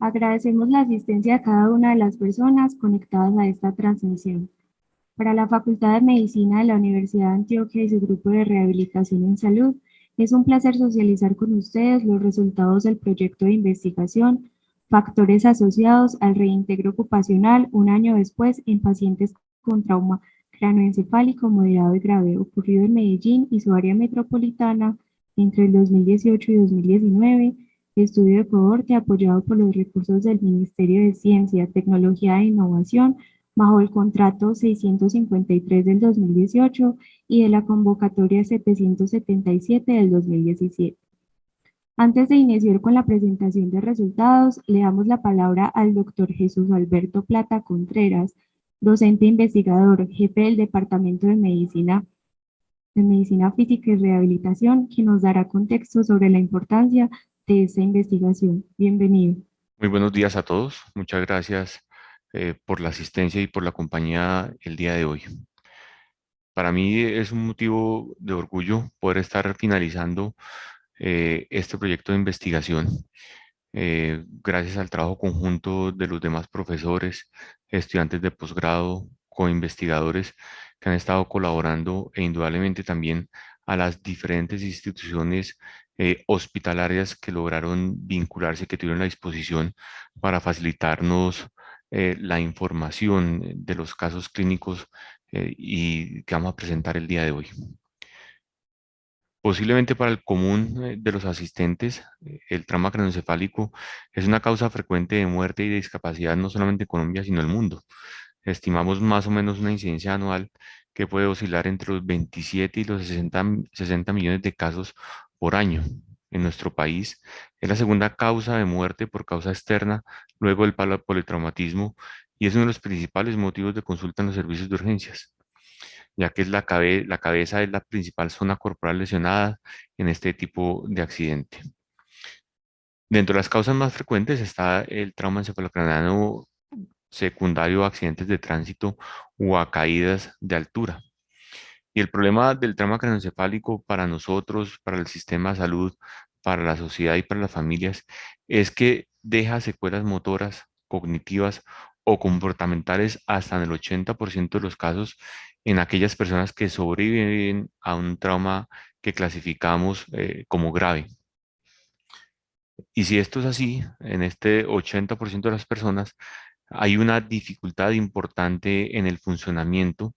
Agradecemos la asistencia de cada una de las personas conectadas a esta transmisión. Para la Facultad de Medicina de la Universidad de Antioquia y su grupo de rehabilitación en salud, es un placer socializar con ustedes los resultados del proyecto de investigación Factores asociados al reintegro ocupacional un año después en pacientes con trauma cráneoencefálico moderado y grave ocurrido en Medellín y su área metropolitana entre el 2018 y 2019, estudio de cohorte apoyado por los recursos del Ministerio de Ciencia, Tecnología e Innovación bajo el contrato 653 del 2018 y de la convocatoria 777 del 2017. Antes de iniciar con la presentación de resultados, le damos la palabra al doctor Jesús Alberto Plata Contreras, docente investigador, jefe del Departamento de Medicina Física y Rehabilitación, quien nos dará contexto sobre la importancia de esta investigación. Bienvenido. Muy buenos días a todos. Muchas gracias por la asistencia y por la compañía el día de hoy. Para mí es un motivo de orgullo poder estar finalizando este proyecto de investigación. Gracias al trabajo conjunto de los demás profesores, estudiantes de posgrado, co-investigadores que han estado colaborando e indudablemente también a las diferentes instituciones hospitalarias que lograron vincularse, que tuvieron la disposición para facilitarnos la información de los casos clínicos y que vamos a presentar el día de hoy. Posiblemente para el común de los asistentes, el trauma craneoencefálico es una causa frecuente de muerte y de discapacidad no solamente en Colombia, sino en el mundo. Estimamos más o menos una incidencia anual que puede oscilar entre los 27 y los 60 millones de casos por año. En nuestro país es la segunda causa de muerte por causa externa, luego del politraumatismo, y es uno de los principales motivos de consulta en los servicios de urgencias, ya que es la cabeza es la principal zona corporal lesionada en este tipo de accidente. Dentro de las causas más frecuentes está el trauma encefalocraneano secundario a accidentes de tránsito o a caídas de altura. Y el problema del trauma craneoencefálico para nosotros, para el sistema de salud, para la sociedad y para las familias, es que deja secuelas motoras, cognitivas o comportamentales hasta en el 80% de los casos en aquellas personas que sobreviven a un trauma que clasificamos como grave. Y si esto es así, en este 80% de las personas, hay una dificultad importante en el funcionamiento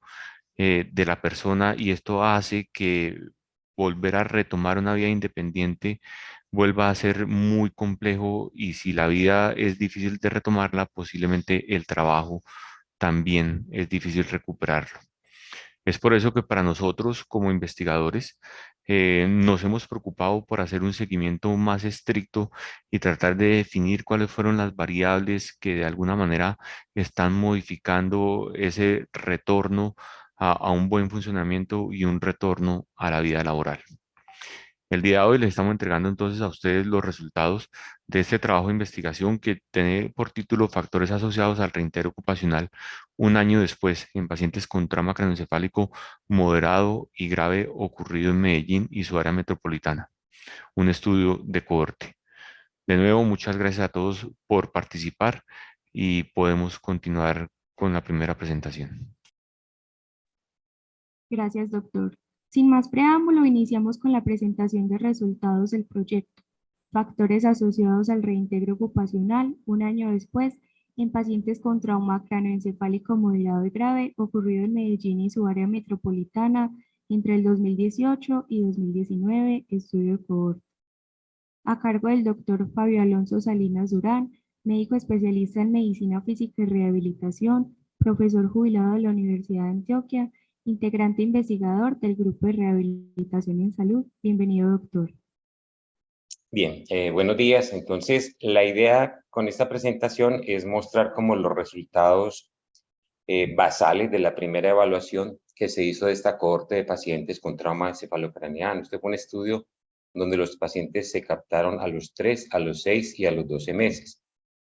de la persona y esto hace que volver a retomar una vida independiente vuelva a ser muy complejo y si la vida es difícil de retomarla, posiblemente el trabajo también es difícil recuperarlo. Es por eso que para nosotros como investigadores nos hemos preocupado por hacer un seguimiento más estricto y tratar de definir cuáles fueron las variables que de alguna manera están modificando ese retorno a un buen funcionamiento y un retorno a la vida laboral. El día de hoy les estamos entregando entonces a ustedes los resultados de este trabajo de investigación que tiene por título Factores asociados al reintegro ocupacional un año después en pacientes con trauma craneoencefálico moderado y grave ocurrido en Medellín y su área metropolitana. Un estudio de cohorte. De nuevo, muchas gracias a todos por participar y podemos continuar con la primera presentación. Gracias, doctor. Sin más preámbulo, iniciamos con la presentación de resultados del proyecto. Factores asociados al reintegro ocupacional un año después en pacientes con trauma cráneoencefálico moderado y grave ocurrido en Medellín y su área metropolitana entre el 2018 y 2019, estudio de cohorte. A cargo del doctor Fabio Alonso Salinas Durán, médico especialista en medicina física y rehabilitación, profesor jubilado de la Universidad de Antioquia, integrante investigador del Grupo de Rehabilitación en Salud. Bienvenido, doctor. Bien, buenos días. Entonces, la idea con esta presentación es mostrar como los resultados basales de la primera evaluación que se hizo de esta cohorte de pacientes con trauma encefalocraneano. Este fue un estudio donde los pacientes se captaron a los 3, a los 6 y a los 12 meses.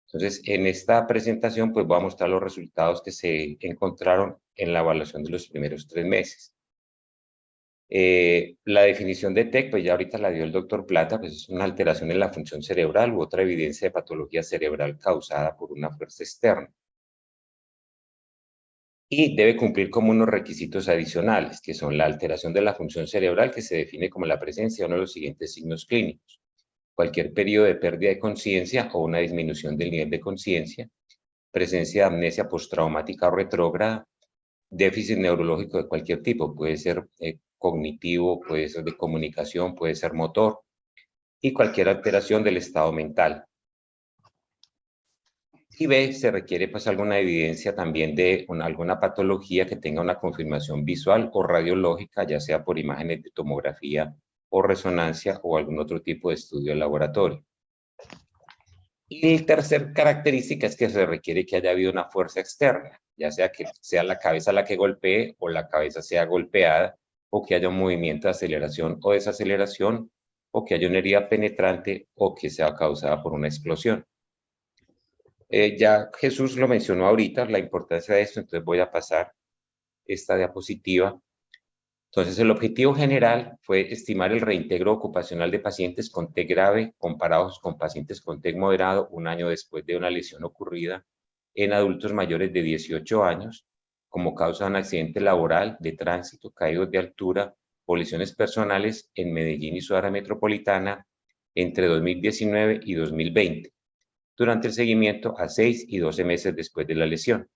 Entonces, en esta presentación, pues voy a mostrar los resultados que se encontraron en la evaluación de los primeros 3 meses. La definición de TEC, pues ya ahorita la dio el doctor Plata, pues es una alteración en la función cerebral u otra evidencia de patología cerebral causada por una fuerza externa. Y debe cumplir como unos requisitos adicionales, que son la alteración de la función cerebral, que se define como la presencia de uno de los siguientes signos clínicos: cualquier periodo de pérdida de conciencia o una disminución del nivel de conciencia, presencia de amnesia postraumática o retrógrada, déficit neurológico de cualquier tipo, puede ser cognitivo, puede ser de comunicación, puede ser motor, y cualquier alteración del estado mental. Y B, se requiere pues alguna evidencia también de alguna patología que tenga una confirmación visual o radiológica, ya sea por imágenes de tomografía o resonancia o algún otro tipo de estudio de laboratorio. Y la tercera característica es que se requiere que haya habido una fuerza externa, ya sea que sea la cabeza la que golpee o la cabeza sea golpeada, o que haya un movimiento de aceleración o desaceleración, o que haya una herida penetrante o que sea causada por una explosión. Ya Jesús lo mencionó ahorita, la importancia de esto, entonces voy a pasar esta diapositiva. Entonces, el objetivo general fue estimar el reintegro ocupacional de pacientes con TEC grave comparados con pacientes con TEC moderado un año después de una lesión ocurrida en adultos mayores de 18 años como causa de un accidente laboral, de tránsito, caídos de altura o lesiones personales en Medellín y su área metropolitana entre 2019 y 2020, durante el seguimiento a 6 y 12 meses después de la lesión.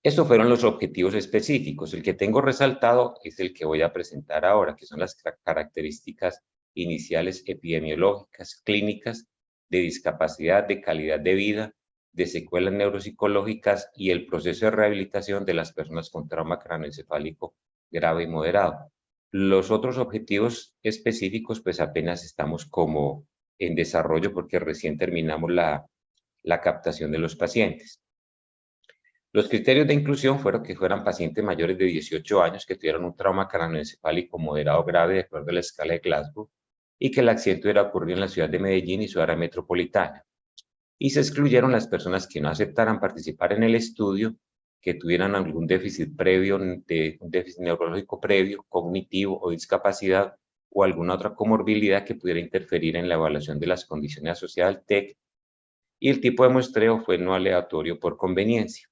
Estos fueron los objetivos específicos. El que tengo resaltado es el que voy a presentar ahora, que son las características iniciales epidemiológicas, clínicas, de discapacidad, de calidad de vida, de secuelas neuropsicológicas y el proceso de rehabilitación de las personas con trauma craneoencefálico grave y moderado. Los otros objetivos específicos, pues apenas estamos como en desarrollo porque recién terminamos la captación de los pacientes. Los criterios de inclusión fueron que fueran pacientes mayores de 18 años que tuvieran un trauma craneoencefálico moderado o grave de acuerdo a la escala de Glasgow y que el accidente hubiera ocurrido en la ciudad de Medellín y su área metropolitana. Y se excluyeron las personas que no aceptaran participar en el estudio, que tuvieran algún déficit previo, un déficit neurológico previo, cognitivo o discapacidad o alguna otra comorbilidad que pudiera interferir en la evaluación de las condiciones asociadas al TEC. Y el tipo de muestreo fue no aleatorio por conveniencia.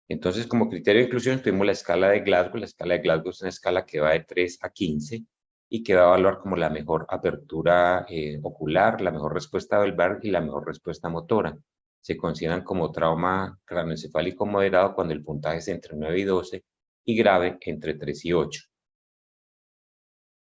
Entonces, como criterio de inclusión, tuvimos la escala de Glasgow. La escala de Glasgow es una escala que va de 3 a 15 y que va a evaluar como la mejor apertura ocular, la mejor respuesta verbal y la mejor respuesta motora. Se consideran como trauma craneoencefálico moderado cuando el puntaje es entre 9 y 12 y grave entre 3 y 8.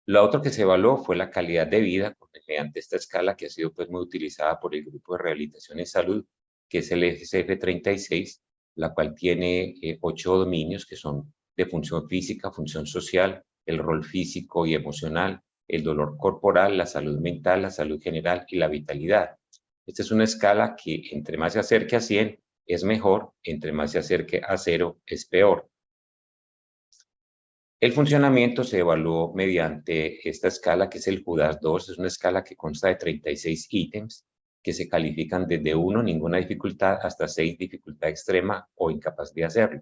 Lo otro que se evaluó fue la calidad de vida mediante esta escala que ha sido pues muy utilizada por el Grupo de Rehabilitación en Salud, que es el FCF36, la cual tiene 8 dominios que son de función física, función social, el rol físico y emocional, el dolor corporal, la salud mental, la salud general y la vitalidad. Esta es una escala que entre más se acerque a 100 es mejor, entre más se acerque a 0 es peor. El funcionamiento se evaluó mediante esta escala que es el JUDAS-2, es una escala que consta de 36 ítems que se califican desde 1, ninguna dificultad, hasta 6, dificultad extrema o incapaz de hacerlo.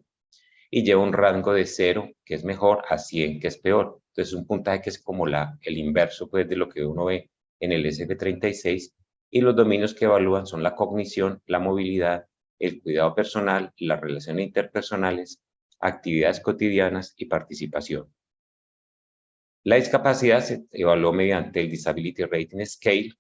Y lleva un rango de 0, que es mejor, a 100, que es peor. Entonces, un puntaje que es como el inverso pues, de lo que uno ve en el SF36. Y los dominios que evalúan son la cognición, la movilidad, el cuidado personal, las relaciones interpersonales, actividades cotidianas y participación. La discapacidad se evaluó mediante el Disability Rating Scale,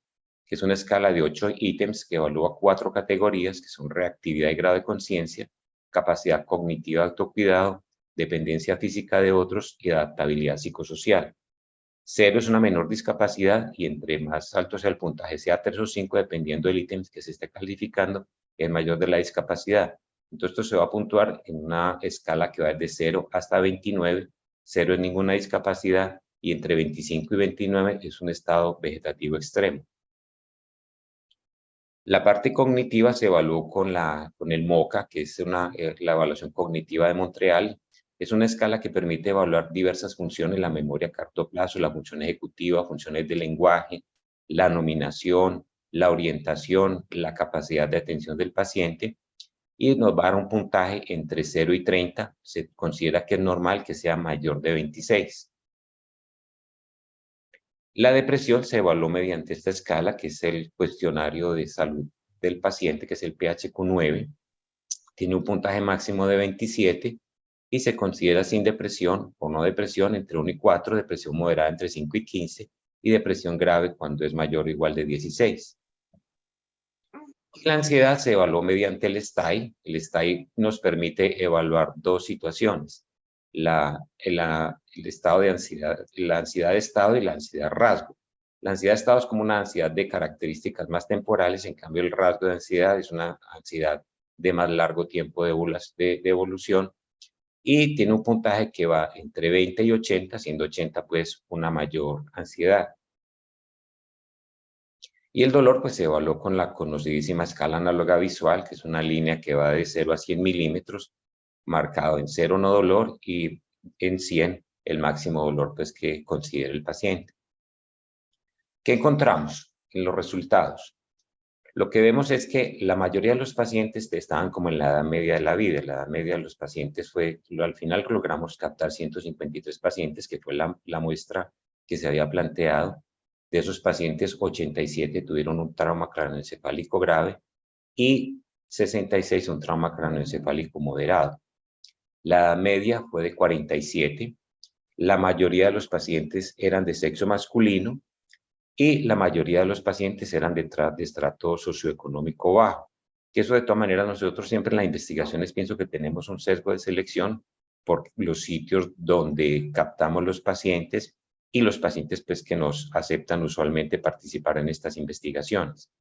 que es una escala de 8 ítems que evalúa 4 categorías, que son reactividad y grado de conciencia, capacidad cognitiva de autocuidado, dependencia física de otros y adaptabilidad psicosocial. 0 es una menor discapacidad y entre más alto sea el puntaje, sea 3 o 5, dependiendo del ítem que se esté calificando, es mayor de la discapacidad. Entonces, esto se va a puntuar en una escala que va desde 0 hasta 29. 0 es ninguna discapacidad y entre 25 y 29 es un estado vegetativo extremo. La parte cognitiva se evaluó con el MOCA, que es la evaluación cognitiva de Montreal. Es una escala que permite evaluar diversas funciones, la memoria a corto plazo, la función ejecutiva, funciones de lenguaje, la nominación, la orientación, la capacidad de atención del paciente. y nos va a dar un puntaje entre 0 y 30. Se considera que es normal que sea mayor de 26. La depresión se evaluó mediante esta escala, que es el cuestionario de salud del paciente, que es el PHQ-9. Tiene un puntaje máximo de 27 y se considera sin depresión o no depresión entre 1 y 4, depresión moderada entre 5 y 15 y depresión grave cuando es mayor o igual de 16. La ansiedad se evaluó mediante el STAI. El STAI nos permite evaluar dos situaciones: el estado de ansiedad, la ansiedad de estado y la ansiedad rasgo. La ansiedad de estado es como una ansiedad de características más temporales, en cambio el rasgo de ansiedad es una ansiedad de más largo tiempo de evolución, y tiene un puntaje que va entre 20 y 80, siendo 80 pues una mayor ansiedad. Y el dolor pues se evaluó con la conocidísima escala análoga visual, que es una línea que va de 0 a 100 milímetros, marcado en 0 no dolor y en 100 el máximo dolor pues que considere el paciente. ¿Qué encontramos en los resultados? Lo que vemos es que la mayoría de los pacientes estaban como en la edad media de la vida. La edad media de los pacientes al final logramos captar 153 pacientes, que fue la muestra que se había planteado. De esos pacientes, 87 tuvieron un trauma craneoencefálico grave y 66 un trauma craneoencefálico moderado. La edad media fue de 47. La mayoría de los pacientes eran de sexo masculino y la mayoría de los pacientes eran de estrato socioeconómico bajo. Que eso de todas maneras nosotros siempre en las investigaciones pienso que tenemos un sesgo de selección por los sitios donde captamos los pacientes y los pacientes pues que nos aceptan usualmente participar en estas investigaciones.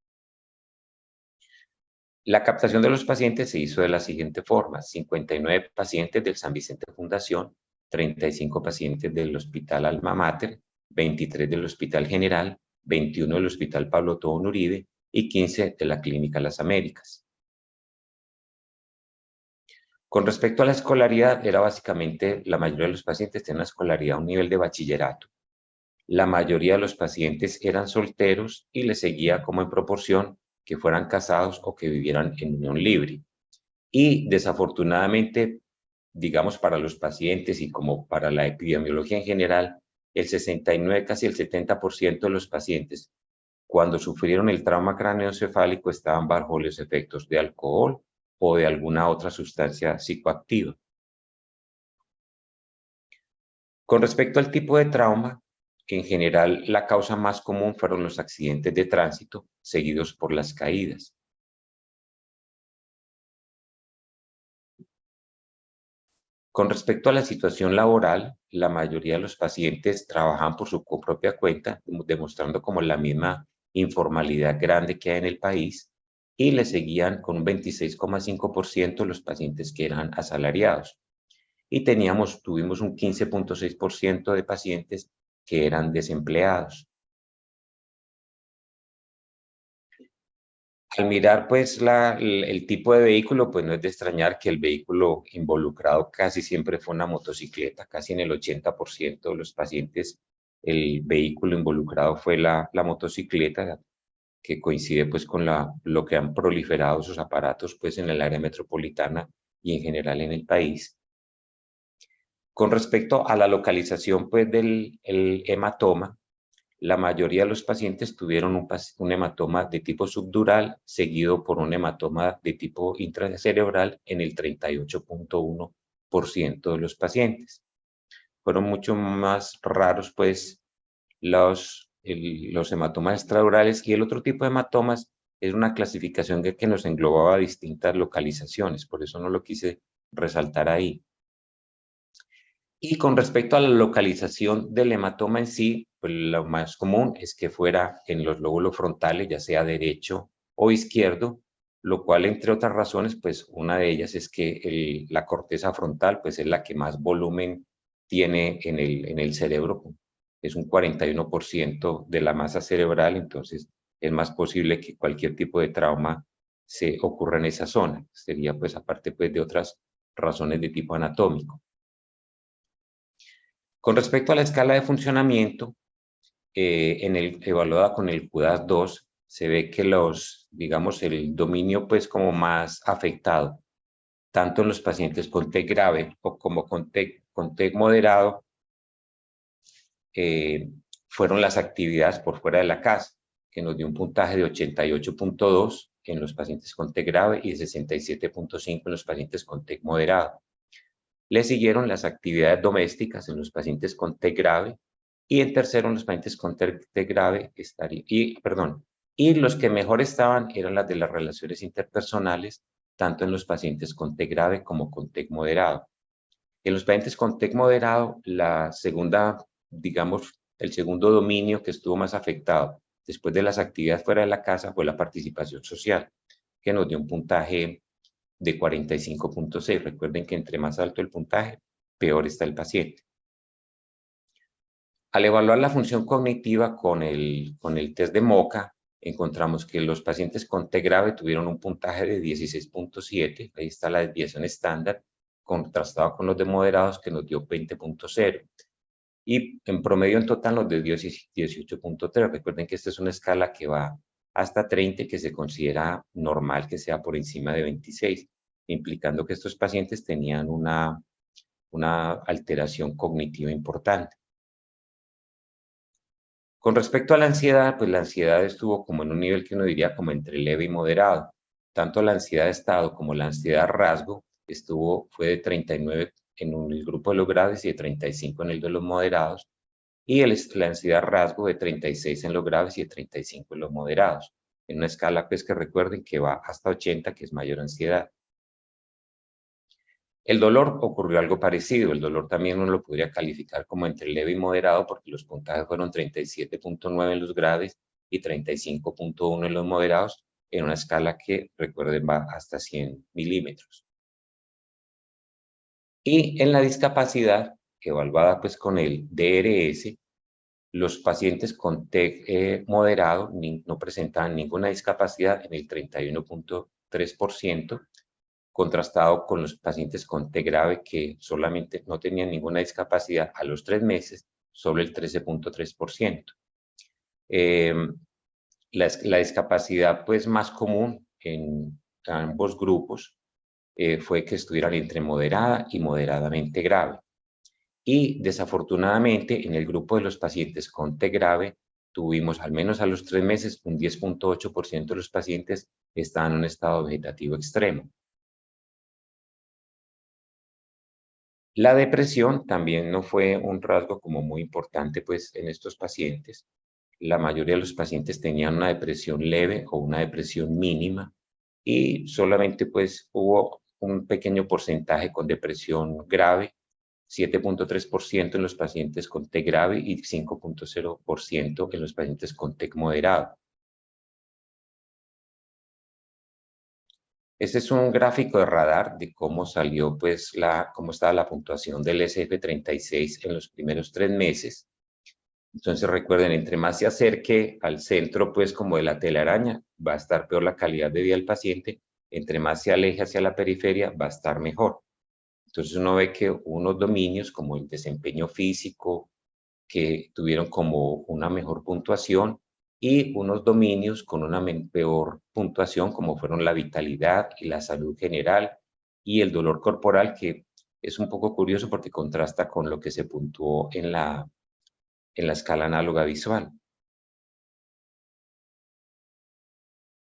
La captación de los pacientes se hizo de la siguiente forma: 59 pacientes del San Vicente Fundación, 35 pacientes del Hospital Alma Mater, 23 del Hospital General, 21 del Hospital Pablo Tobón Uribe y 15 de la Clínica Las Américas. Con respecto a la escolaridad, era básicamente la mayoría de los pacientes tenían una escolaridad a un nivel de bachillerato. La mayoría de los pacientes eran solteros y les seguía como en proporción que fueran casados o que vivieran en unión libre. Y desafortunadamente, digamos, para los pacientes y como para la epidemiología en general, el 69, casi el 70% de los pacientes, cuando sufrieron el trauma craneoencefálico, estaban bajo los efectos de alcohol o de alguna otra sustancia psicoactiva. Con respecto al tipo de trauma, en general la causa más común fueron los accidentes de tránsito, seguidos por las caídas. Con respecto a la situación laboral, la mayoría de los pacientes trabajaban por su propia cuenta, demostrando como la misma informalidad grande que hay en el país, y le seguían con un 26,5% los pacientes que eran asalariados. Y tuvimos un 15,6% de pacientes que eran desempleados. Al mirar pues el tipo de vehículo, pues no es de extrañar que el vehículo involucrado casi siempre fue una motocicleta. Casi en el 80% de los pacientes el vehículo involucrado fue la motocicleta, que coincide pues con lo que han proliferado esos aparatos pues en el área metropolitana y en general en el país. Con respecto a la localización pues del hematoma, la mayoría de los pacientes tuvieron un hematoma de tipo subdural, seguido por un hematoma de tipo intracerebral en el 38,1% de los pacientes. Fueron mucho más raros, pues, los hematomas extradurales, y el otro tipo de hematomas es una clasificación que nos englobaba distintas localizaciones, por eso no lo quise resaltar ahí. Y con respecto a la localización del hematoma en sí, pues lo más común es que fuera en los lóbulos frontales, ya sea derecho o izquierdo, lo cual, entre otras razones, pues una de ellas es que la corteza frontal pues es la que más volumen tiene en el cerebro. Es un 41% de la masa cerebral, entonces es más posible que cualquier tipo de trauma se ocurra en esa zona. Sería pues aparte pues de otras razones de tipo anatómico. Con respecto a la escala de funcionamiento, evaluada con el QDAS-2, se ve que digamos, el dominio pues como más afectado tanto en los pacientes con TEC grave o como con TEC moderado, fueron las actividades por fuera de la casa, que nos dio un puntaje de 88.2 en los pacientes con TEC grave y de 67.5 en los pacientes con TEC moderado. Le siguieron las actividades domésticas en los pacientes con TEC grave y en tercero en los pacientes con TEC grave y los que mejor estaban eran las de las relaciones interpersonales, tanto en los pacientes con TEC grave como con TEC moderado. En los pacientes con TEC moderado, la segunda, digamos, el segundo dominio que estuvo más afectado después de las actividades fuera de la casa fue la participación social, que nos dio un puntaje de 45.6. Recuerden que entre más alto el puntaje, peor está el paciente. Al evaluar la función cognitiva con el test de MoCA, encontramos que los pacientes con TEC grave tuvieron un puntaje de 16.7, ahí está la desviación estándar, contrastado con los de moderados que nos dio 20.0. Y en promedio en total nos dio 18.3. Recuerden que esta es una escala que va hasta 30, que se considera normal que sea por encima de 26, implicando que estos pacientes tenían una alteración cognitiva importante. Con respecto a la ansiedad, pues la ansiedad estuvo como en un nivel que uno diría como entre leve y moderado. Tanto la ansiedad de estado como la ansiedad rasgo fue de 39 en el grupo de los graves y de 35 en el de los moderados, y la ansiedad rasgo de 36 en los graves y de 35 en los moderados, en una escala pues que recuerden que va hasta 80, que es mayor ansiedad. El dolor ocurrió algo parecido. El dolor también uno lo podría calificar como entre leve y moderado porque los puntajes fueron 37.9 en los graves y 35.1 en los moderados, en una escala que, recuerden, va hasta 100 milímetros. Y en la discapacidad, evaluada pues con el DRS, los pacientes con TEC moderado no presentaban ninguna discapacidad en el 31.3%, contrastado con los pacientes con TEC grave que solamente no tenían ninguna discapacidad a los 3 meses, sobre el 13.3%. La discapacidad pues, más común en ambos grupos fue que estuvieran entre moderada y moderadamente grave. Y desafortunadamente en el grupo de los pacientes con TEC grave tuvimos al menos a los 3 meses un 10.8% de los pacientes estaban en un estado vegetativo extremo. La depresión también no fue un rasgo como muy importante pues en estos pacientes. La mayoría de los pacientes tenían una depresión leve o una depresión mínima y solamente pues hubo un pequeño porcentaje con depresión grave, 7.3% en los pacientes con TEC grave y 5.0% en los pacientes con TEC moderado. Este es un gráfico de radar de cómo salió, pues, cómo estaba la puntuación del SF36 en los primeros 3 meses. Entonces, recuerden, entre más se acerque al centro, pues, como de la telaraña, va a estar peor la calidad de vida del paciente. Entre más se aleje hacia la periferia, va a estar mejor. Entonces, uno ve que unos dominios, como el desempeño físico, que tuvieron como una mejor puntuación, y unos dominios con una peor puntuación, como fueron la vitalidad y la salud general y el dolor corporal, que es un poco curioso porque contrasta con lo que se puntuó en la escala análoga visual.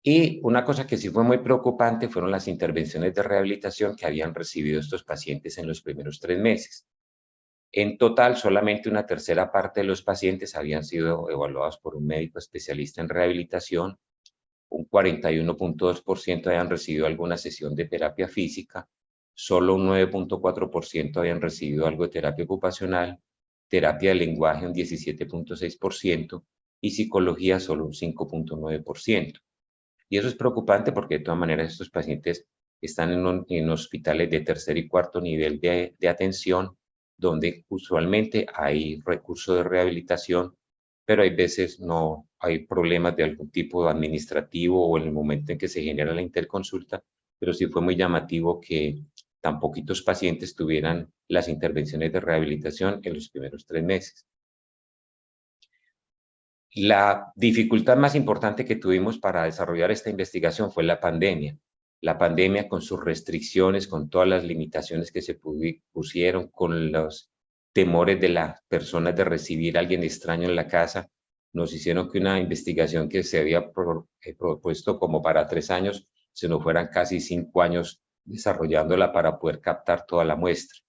Y una cosa que sí fue muy preocupante fueron las intervenciones de rehabilitación que habían recibido estos pacientes en los primeros 3 meses. En total, solamente una tercera parte de los pacientes habían sido evaluados por un médico especialista en rehabilitación, un 41.2% habían recibido alguna sesión de terapia física, solo un 9.4% habían recibido algo de terapia ocupacional, terapia de lenguaje un 17.6% y psicología solo un 5.9%. Y eso es preocupante porque de todas maneras estos pacientes están en hospitales de tercer y cuarto nivel de atención, donde usualmente hay recursos de rehabilitación, pero hay veces no hay problemas de algún tipo administrativo o en el momento en que se genera la interconsulta, pero sí fue muy llamativo que tan poquitos pacientes tuvieran las intervenciones de rehabilitación en los primeros 3 meses. La dificultad más importante que tuvimos para desarrollar esta investigación fue la pandemia. La pandemia, con sus restricciones, con todas las limitaciones que se pusieron, con los temores de las personas de recibir a alguien extraño en la casa, nos hicieron que una investigación que se había propuesto como para 3 años, se nos fueran casi 5 años desarrollándola para poder captar toda la muestra.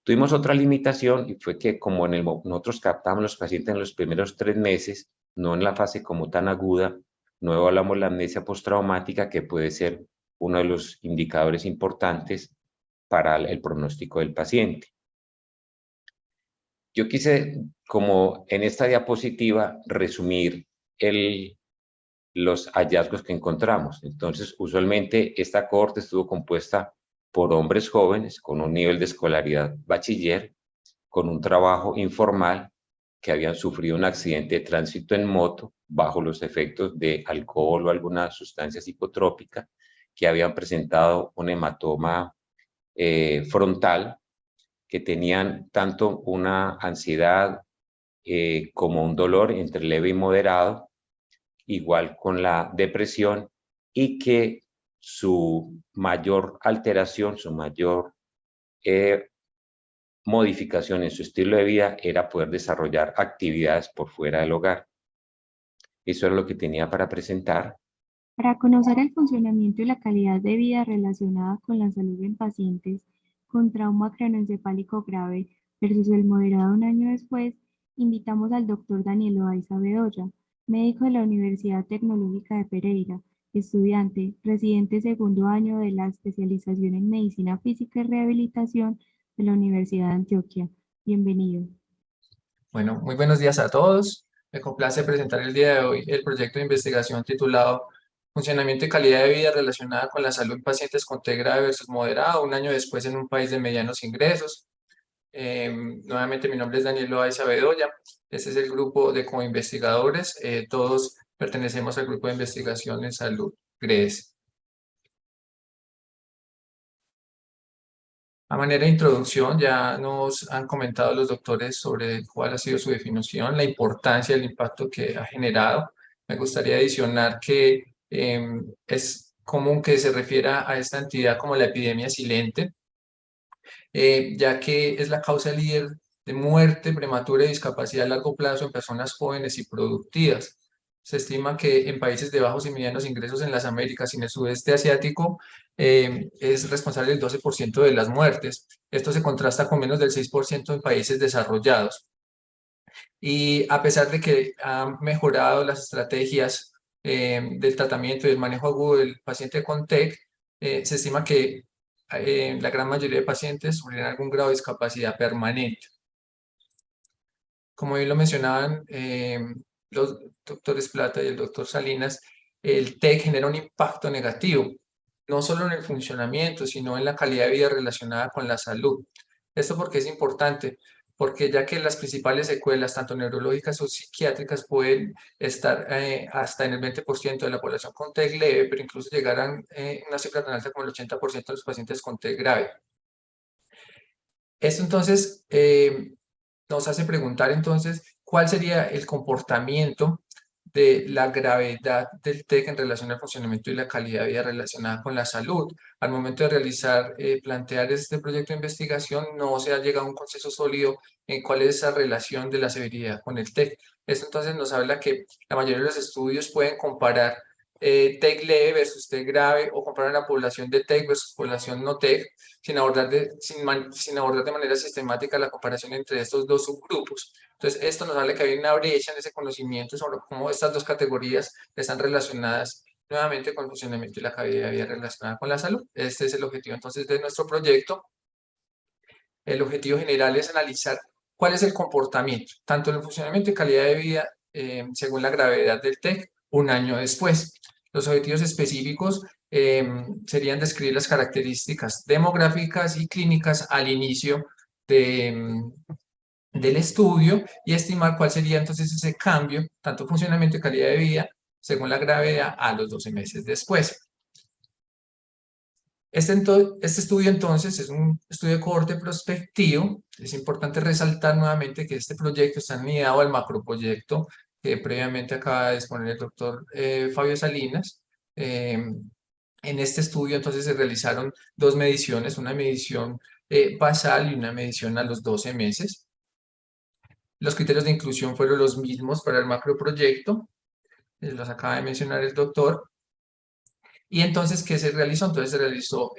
Tuvimos otra limitación y fue que como nosotros captamos los pacientes en los primeros 3 meses, no en la fase como tan aguda, no evaluamos la amnesia postraumática, que puede ser uno de los indicadores importantes para el pronóstico del paciente. Yo quise, como en esta diapositiva, resumir los hallazgos que encontramos. Entonces, usualmente esta cohorte estuvo compuesta por hombres jóvenes con un nivel de escolaridad bachiller, con un trabajo informal, que habían sufrido un accidente de tránsito en moto bajo los efectos de alcohol o alguna sustancia psicotrópica, que habían presentado un hematoma frontal, que tenían tanto una ansiedad como un dolor entre leve y moderado, igual con la depresión, y que su mayor alteración, su mayor modificación en su estilo de vida era poder desarrollar actividades por fuera del hogar. Eso era lo que tenía para presentar. Para conocer el funcionamiento y la calidad de vida relacionada con la salud en pacientes con trauma craneoencefálico grave versus el moderado un año después, invitamos al doctor Daniel Loaiza Bedoya, médico de la Universidad Tecnológica de Pereira, estudiante, residente segundo año de la especialización en Medicina Física y Rehabilitación de la Universidad de Antioquia. Bienvenido. Bueno, muy buenos días a todos. Me complace presentar el día de hoy el proyecto de investigación titulado Funcionamiento y calidad de vida relacionada con la salud en pacientes con TEC grave versus moderado, un año después en un país de medianos ingresos. Nuevamente, mi nombre es Daniel Loaiza Bedoya. Este es el grupo de coinvestigadores. Todos pertenecemos al grupo de investigación en salud, GRES. A manera de introducción, ya nos han comentado los doctores sobre cuál ha sido su definición, la importancia del impacto que ha generado. Me gustaría adicionar que es común que se refiera a esta entidad como la epidemia silente, ya que es la causa líder de muerte prematura y discapacidad a largo plazo en personas jóvenes y productivas. Se estima que en países de bajos y medianos ingresos en las Américas y en el sudeste asiático es responsable del 12% de las muertes. Esto se contrasta con menos del 6% en países desarrollados. Y a pesar de que han mejorado las estrategias del tratamiento y del manejo agudo del paciente con TEC, se estima que la gran mayoría de pacientes sufren algún grado de discapacidad permanente. Como bien lo mencionaban los doctores Plata y el doctor Salinas, el TEC genera un impacto negativo, no solo en el funcionamiento, sino en la calidad de vida relacionada con la salud. Esto porque es importante, porque ya que las principales secuelas, tanto neurológicas o psiquiátricas, pueden estar hasta en el 20% de la población con TEC leve, pero incluso llegarán una cifra tan alta como el 80% de los pacientes con TEC grave. Esto entonces nos hace preguntar entonces cuál sería el comportamiento de la gravedad del TEC en relación al funcionamiento y la calidad de vida relacionada con la salud. Al momento de realizar, plantear este proyecto de investigación, no se ha llegado a un consenso sólido en cuál es esa relación de la severidad con el TEC. Esto entonces nos habla que la mayoría de los estudios pueden comparar TEC leve versus TEC grave o comparar la población de TEC versus población no TEC sin abordar de manera sistemática la comparación entre estos dos subgrupos. Entonces, esto nos habla que hay una brecha en ese conocimiento sobre cómo estas dos categorías están relacionadas nuevamente con el funcionamiento y la calidad de vida relacionada con la salud. Este es el objetivo entonces de nuestro proyecto. El objetivo general es analizar cuál es el comportamiento, tanto en el funcionamiento y calidad de vida según la gravedad del TEC, un año después. Los objetivos específicos serían describir las características demográficas y clínicas al inicio del estudio y estimar cuál sería entonces ese cambio, tanto funcionamiento y calidad de vida, según la gravedad a los 12 meses después. Este estudio entonces es un estudio de cohorte prospectivo. Es importante resaltar nuevamente que este proyecto está unidado al macroproyecto que previamente acaba de exponer el doctor Fabio Salinas. En este estudio entonces se realizaron dos mediciones, una medición basal y una medición a los 12 meses. Los criterios de inclusión fueron los mismos para el macroproyecto, los acaba de mencionar el doctor. Y entonces, ¿qué se realizó? Entonces se realizó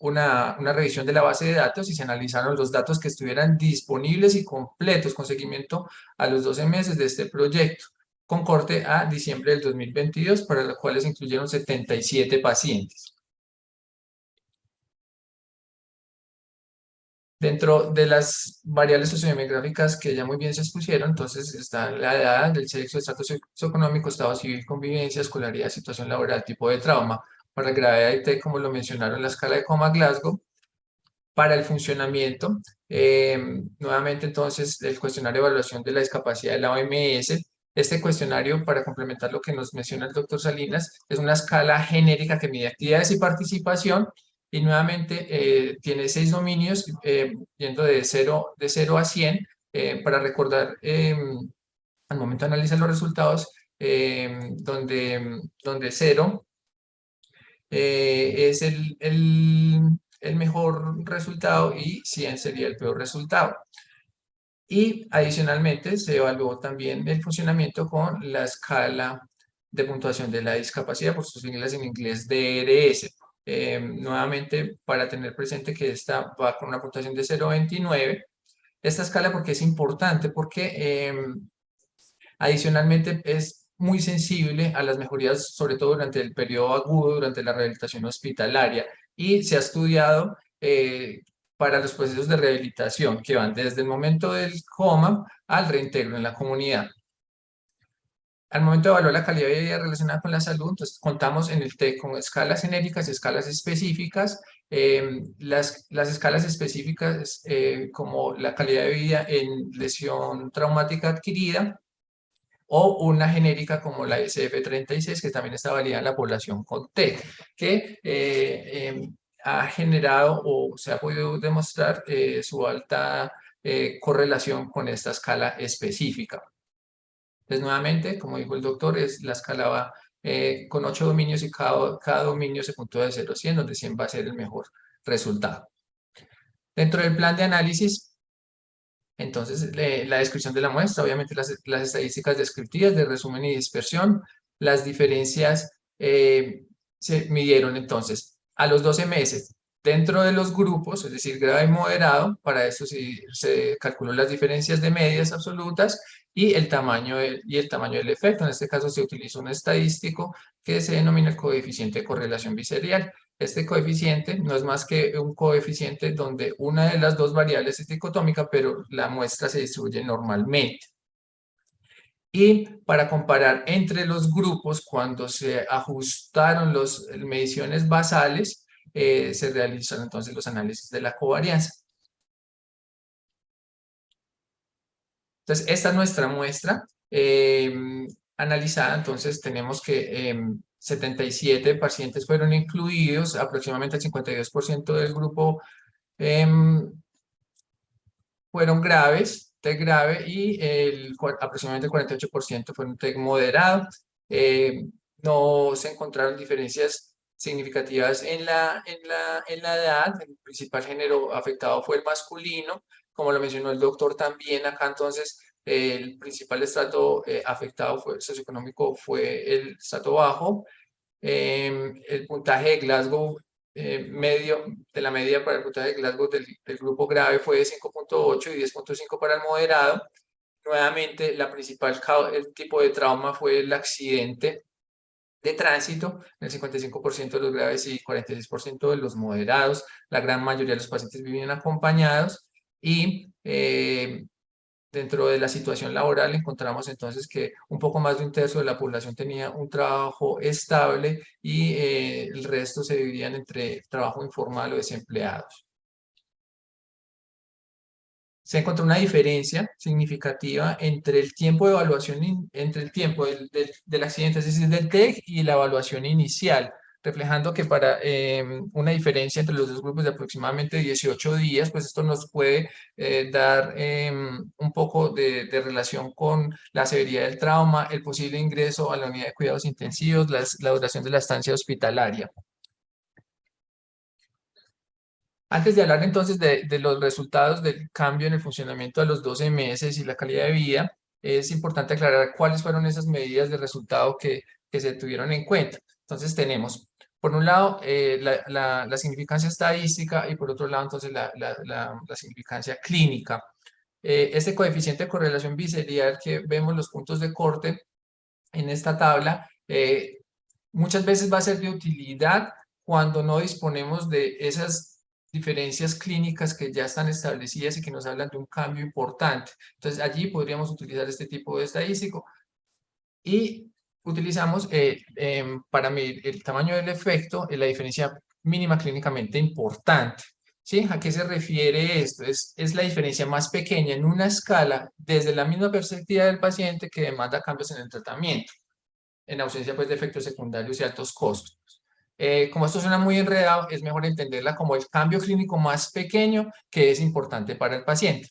una revisión de la base de datos y se analizaron los datos que estuvieran disponibles y completos con seguimiento a los 12 meses de este proyecto, con corte a diciembre del 2022, para los cuales se incluyeron 77 pacientes. Dentro de las variables sociodemográficas que ya muy bien se expusieron, entonces está la edad, el sexo, el estatus socioeconómico, estado civil, convivencia, escolaridad, situación laboral, tipo de trauma. Para la gravedad y T, como lo mencionaron, la escala de Coma-Glasgow. Para el funcionamiento, nuevamente entonces el cuestionario de evaluación de la discapacidad de la OMS. Este cuestionario, para complementar lo que nos menciona el doctor Salinas, es una escala genérica que mide actividades y participación, y nuevamente tiene 6 dominios, yendo de 0 a 100, para recordar al momento de analizar los resultados, donde 0 es el mejor resultado y 100 sería el peor resultado. Y adicionalmente se evaluó también el funcionamiento con la escala de puntuación de la discapacidad, por sus siglas en inglés DRS. Nuevamente, para tener presente que esta va con una puntuación de 0,29. Esta escala, porque es importante, porque adicionalmente es muy sensible a las mejorías, sobre todo durante el periodo agudo, durante la rehabilitación hospitalaria, y se ha estudiado para los procesos de rehabilitación que van desde el momento del coma al reintegro en la comunidad. Al momento de evaluar la calidad de vida relacionada con la salud, entonces contamos en el TEC con escalas genéricas y escalas específicas. Las escalas específicas, como la calidad de vida en lesión traumática adquirida, o una genérica como la SF36, que también está validada en la población con TEC, que ha generado o se ha podido demostrar su alta correlación con esta escala específica. Entonces, nuevamente, como dijo el doctor, la escala va con 8 dominios y cada dominio se puntúa de 0 a 100, donde 100 va a ser el mejor resultado. Dentro del plan de análisis, entonces, la descripción de la muestra, obviamente las estadísticas descriptivas de resumen y dispersión. Las diferencias se midieron entonces a los 12 meses dentro de los grupos, es decir, grave y moderado. Para eso se calculó las diferencias de medias absolutas y el tamaño del efecto. En este caso se utilizó un estadístico que se denomina el coeficiente de correlación biserial. Este coeficiente no es más que un coeficiente donde una de las dos variables es dicotómica, pero la muestra se distribuye normalmente. Y para comparar entre los grupos, cuando se ajustaron las mediciones basales, se realizan entonces los análisis de la covarianza. Entonces, esta es nuestra muestra analizada. Entonces, tenemos que 77 pacientes fueron incluidos, aproximadamente el 52% del grupo fueron graves, TEC grave, y aproximadamente el 48% fueron TEC moderado. No se encontraron diferencias significativas en la edad. El principal género afectado fue el masculino, como lo mencionó el doctor también. Acá entonces el principal estrato afectado socioeconómico fue el estrato bajo. El puntaje de Glasgow medio de la media para el puntaje de Glasgow del grupo grave fue de 5.8 y 10.5 para el moderado. Nuevamente, el tipo de trauma fue el accidente de tránsito, en el 55% de los graves y 46% de los moderados. La gran mayoría de los pacientes vivían acompañados, y dentro de la situación laboral encontramos entonces que un poco más de un tercio de la población tenía un trabajo estable, y el resto se dividían entre trabajo informal o desempleados. Se encontró una diferencia significativa entre el tiempo de evaluación, entre el tiempo del accidente, es decir, del TEC, y la evaluación inicial. reflejando que para una diferencia entre los dos grupos de aproximadamente 18 días, pues esto nos puede dar un poco de relación con la severidad del trauma, el posible ingreso a la unidad de cuidados intensivos, la duración de la estancia hospitalaria. Antes de hablar entonces de los resultados del cambio en el funcionamiento a los 12 meses y la calidad de vida, es importante aclarar cuáles fueron esas medidas de resultado que se tuvieron en cuenta. Entonces tenemos, por un lado, la significancia estadística y por otro lado, entonces, la significancia clínica. Este coeficiente de correlación biserial que vemos los puntos de corte en esta tabla, muchas veces va a ser de utilidad cuando no disponemos de esas diferencias clínicas que ya están establecidas y que nos hablan de un cambio importante. Entonces, allí podríamos utilizar este tipo de estadístico. Y utilizamos para medir el tamaño del efecto, la diferencia mínima clínicamente importante. ¿Sí? ¿A qué se refiere esto? Es la diferencia más pequeña en una escala desde la misma perspectiva del paciente que demanda cambios en el tratamiento, en ausencia pues, de efectos secundarios y altos costos. Como esto suena muy enredado, es mejor entenderla como el cambio clínico más pequeño que es importante para el paciente.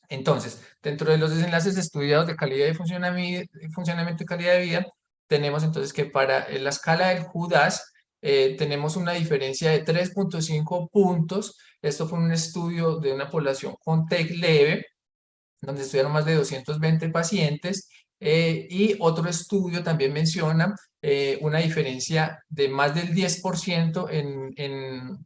Entonces, dentro de los desenlaces estudiados de calidad de funcionamiento y calidad de vida, tenemos entonces que para la escala del JUDAS tenemos una diferencia de 3.5 puntos. Esto fue un estudio de una población con TEC leve, donde estudiaron más de 220 pacientes, y otro estudio también menciona una diferencia de más del 10% en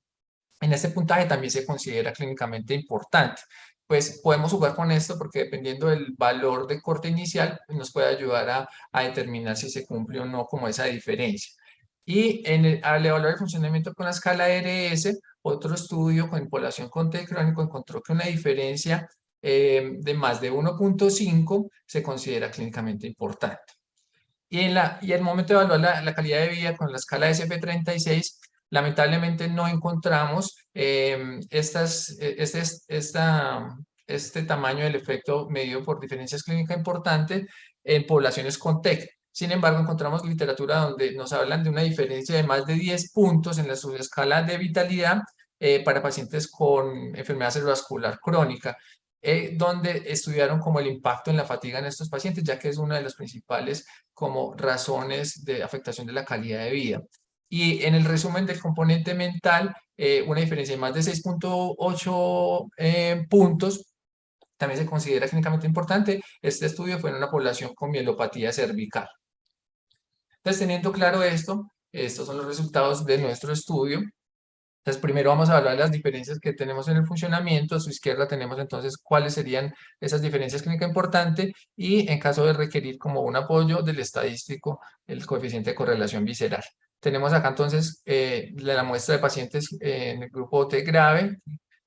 este puntaje, también se considera clínicamente importante. Pues podemos jugar con esto porque dependiendo del valor de corte inicial, nos puede ayudar a determinar si se cumple o no como esa diferencia. Y al evaluar el funcionamiento con la escala RS, otro estudio con población con TEC crónico encontró que una diferencia de más de 1.5 se considera clínicamente importante. Y al momento de evaluar la calidad de vida con la escala SF36, lamentablemente no encontramos este tamaño del efecto medido por diferencias clínicas importantes en poblaciones con TEC. Sin embargo, encontramos literatura donde nos hablan de una diferencia de más de 10 puntos en la subescala de vitalidad para pacientes con enfermedad cerebrovascular crónica, donde estudiaron como el impacto en la fatiga en estos pacientes, ya que es una de las principales como razones de afectación de la calidad de vida. Y en el resumen del componente mental, una diferencia de más de 6.8 puntos también se considera clínicamente importante. Este estudio fue en una población con mielopatía cervical. Entonces, teniendo claro esto, estos son los resultados de nuestro estudio. Entonces, primero vamos a evaluar las diferencias que tenemos en el funcionamiento. A su izquierda tenemos entonces cuáles serían esas diferencias clínicas importantes y en caso de requerir como un apoyo del estadístico, el coeficiente de correlación visceral. Tenemos acá entonces la muestra de pacientes en el grupo T grave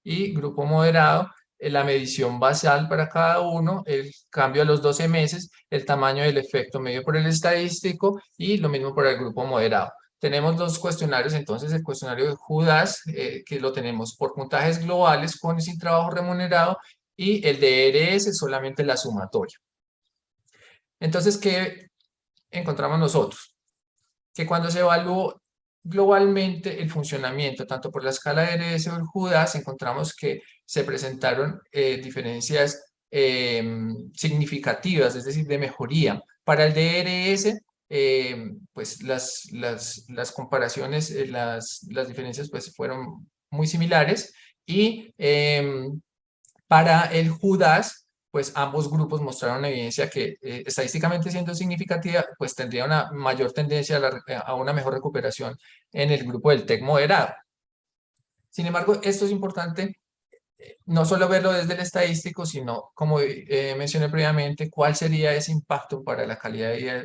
y grupo moderado, la medición basal para cada uno, el cambio a los 12 meses, el tamaño del efecto medio por el estadístico y lo mismo para el grupo moderado. Tenemos dos cuestionarios, entonces el cuestionario de JUDAS, que lo tenemos por puntajes globales con y sin trabajo remunerado, y el de ERS solamente la sumatoria. Entonces, ¿qué encontramos nosotros? Que cuando se evaluó globalmente el funcionamiento, tanto por la escala de ERS o el JUDAS, encontramos que se presentaron diferencias significativas, es decir, de mejoría. Para el DRS, pues las comparaciones, las diferencias pues fueron muy similares y para el JUDAS, pues ambos grupos mostraron evidencia que estadísticamente siendo significativa, pues tendría una mayor tendencia a una mejor recuperación en el grupo del TEC moderado. Sin embargo, esto es importante no solo verlo desde el estadístico, sino, como mencioné previamente, cuál sería ese impacto para la calidad de vida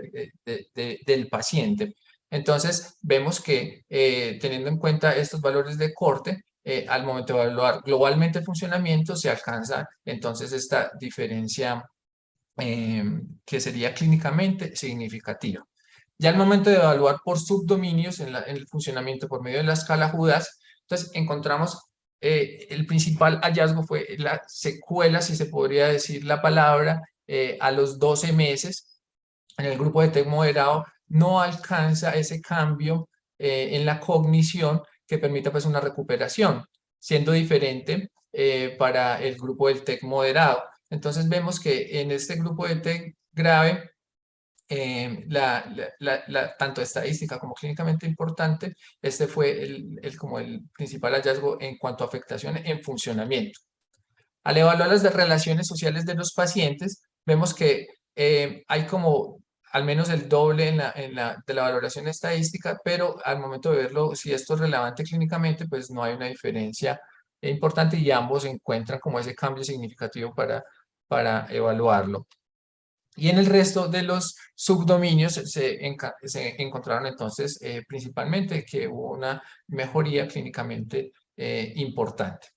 del paciente. Entonces, vemos que teniendo en cuenta estos valores de corte, al momento de evaluar globalmente el funcionamiento, se alcanza entonces esta diferencia que sería clínicamente significativa. Ya al momento de evaluar por subdominios en el funcionamiento por medio de la escala JUDAS, entonces encontramos el principal hallazgo fue la secuela, si se podría decir la palabra, a los 12 meses. En el grupo de TEC moderado no alcanza ese cambio en la cognición que permita pues una recuperación, siendo diferente para el grupo del TEC moderado. Entonces vemos que en este grupo de TEC grave, tanto estadística como clínicamente importante, este fue como el principal hallazgo en cuanto a afectación en funcionamiento. Al evaluar las relaciones sociales de los pacientes, vemos que hay como al menos el doble de la valoración estadística, pero al momento de verlo, si esto es relevante clínicamente, pues no hay una diferencia importante y ambos encuentran como ese cambio significativo para evaluarlo. Y en el resto de los subdominios se encontraron entonces principalmente que hubo una mejoría clínicamente importante.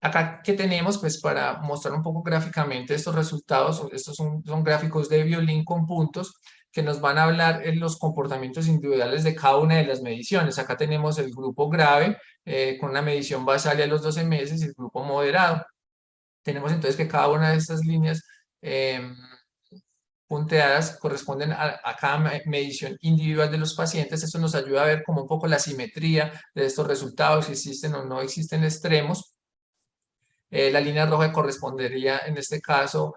Acá, ¿qué tenemos? Pues para mostrar un poco gráficamente estos resultados, estos son gráficos de violín con puntos que nos van a hablar en los comportamientos individuales de cada una de las mediciones. Acá tenemos el grupo grave con una medición basal a los 12 meses y el grupo moderado. Tenemos entonces que cada una de estas líneas punteadas corresponden a cada medición individual de los pacientes. Esto nos ayuda a ver como un poco la simetría de estos resultados, si existen o no existen extremos. La línea roja correspondería en este caso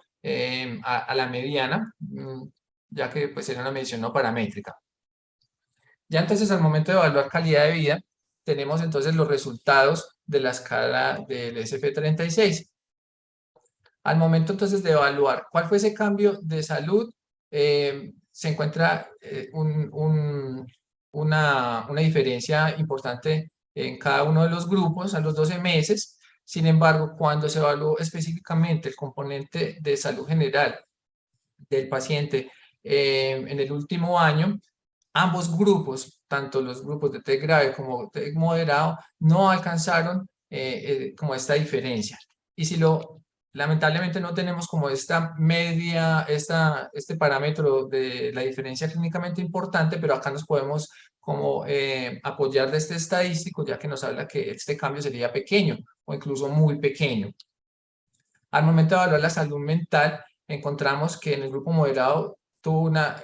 a la mediana, ya que pues era una medición no paramétrica. Ya entonces al momento de evaluar calidad de vida, tenemos entonces los resultados de la escala del SF36. Al momento entonces de evaluar cuál fue ese cambio de salud, se encuentra una diferencia importante en cada uno de los grupos a los 12 meses. Sin embargo, cuando se evaluó específicamente el componente de salud general del paciente en el último año, ambos grupos, tanto los grupos de TEC grave como TEC moderado, no alcanzaron como esta diferencia. Y si lamentablemente no tenemos como esta media, este parámetro de la diferencia clínicamente importante, pero acá nos podemos como apoyar de este estadístico, ya que nos habla que este cambio sería pequeño o incluso muy pequeño. Al momento de evaluar la salud mental, encontramos que en el grupo moderado tuvo una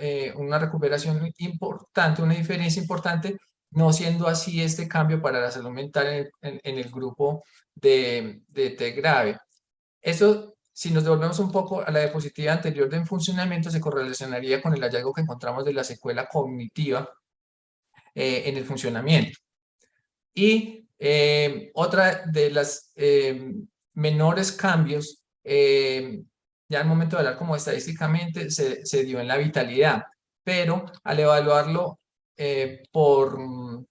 recuperación importante, una diferencia importante, no siendo así este cambio para la salud mental en el grupo de T grave. Eso, si nos devolvemos un poco a la diapositiva anterior de funcionamiento, se correlacionaría con el hallazgo que encontramos de la secuela cognitiva en el funcionamiento. Y otra de las menores cambios, ya al momento de hablar como estadísticamente, se dio en la vitalidad, pero al evaluarlo por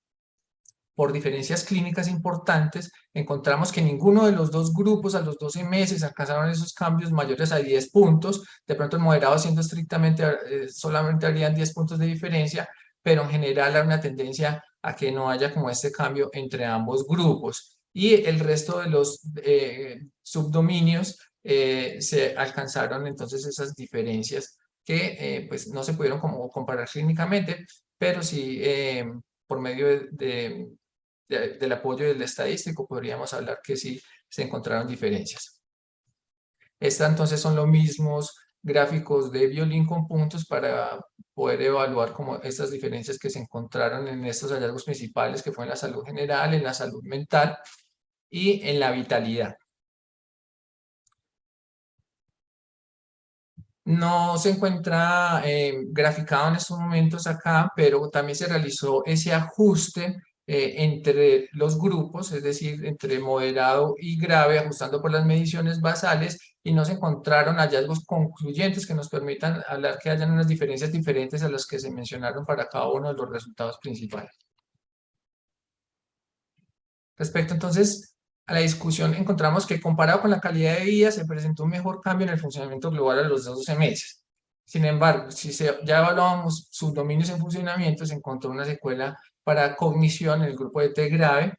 diferencias clínicas importantes, encontramos que ninguno de los dos grupos a los 12 meses alcanzaron esos cambios mayores a 10 puntos, de pronto el moderado siendo estrictamente, solamente habrían 10 puntos de diferencia, pero en general hay una tendencia a que no haya como este cambio entre ambos grupos. Y el resto de los subdominios se alcanzaron entonces esas diferencias que pues no se pudieron como comparar clínicamente, pero sí por medio del apoyo del estadístico podríamos hablar que sí se encontraron diferencias. Estas entonces son los mismos gráficos de violín con puntos para poder evaluar como estas diferencias que se encontraron en estos hallazgos principales, que fue en la salud general, en la salud mental y en la vitalidad. No se encuentra graficado en estos momentos acá, pero también se realizó ese ajuste entre los grupos, es decir, entre moderado y grave, ajustando por las mediciones basales, y no se encontraron hallazgos concluyentes que nos permitan hablar que hayan unas diferencias diferentes a las que se mencionaron para cada uno de los resultados principales. Respecto entonces a la discusión, encontramos que comparado con la calidad de vida se presentó un mejor cambio en el funcionamiento global a los 12 meses. Sin embargo, si ya evaluábamos subdominios en funcionamiento, se encontró una secuela para cognición en el grupo de T grave.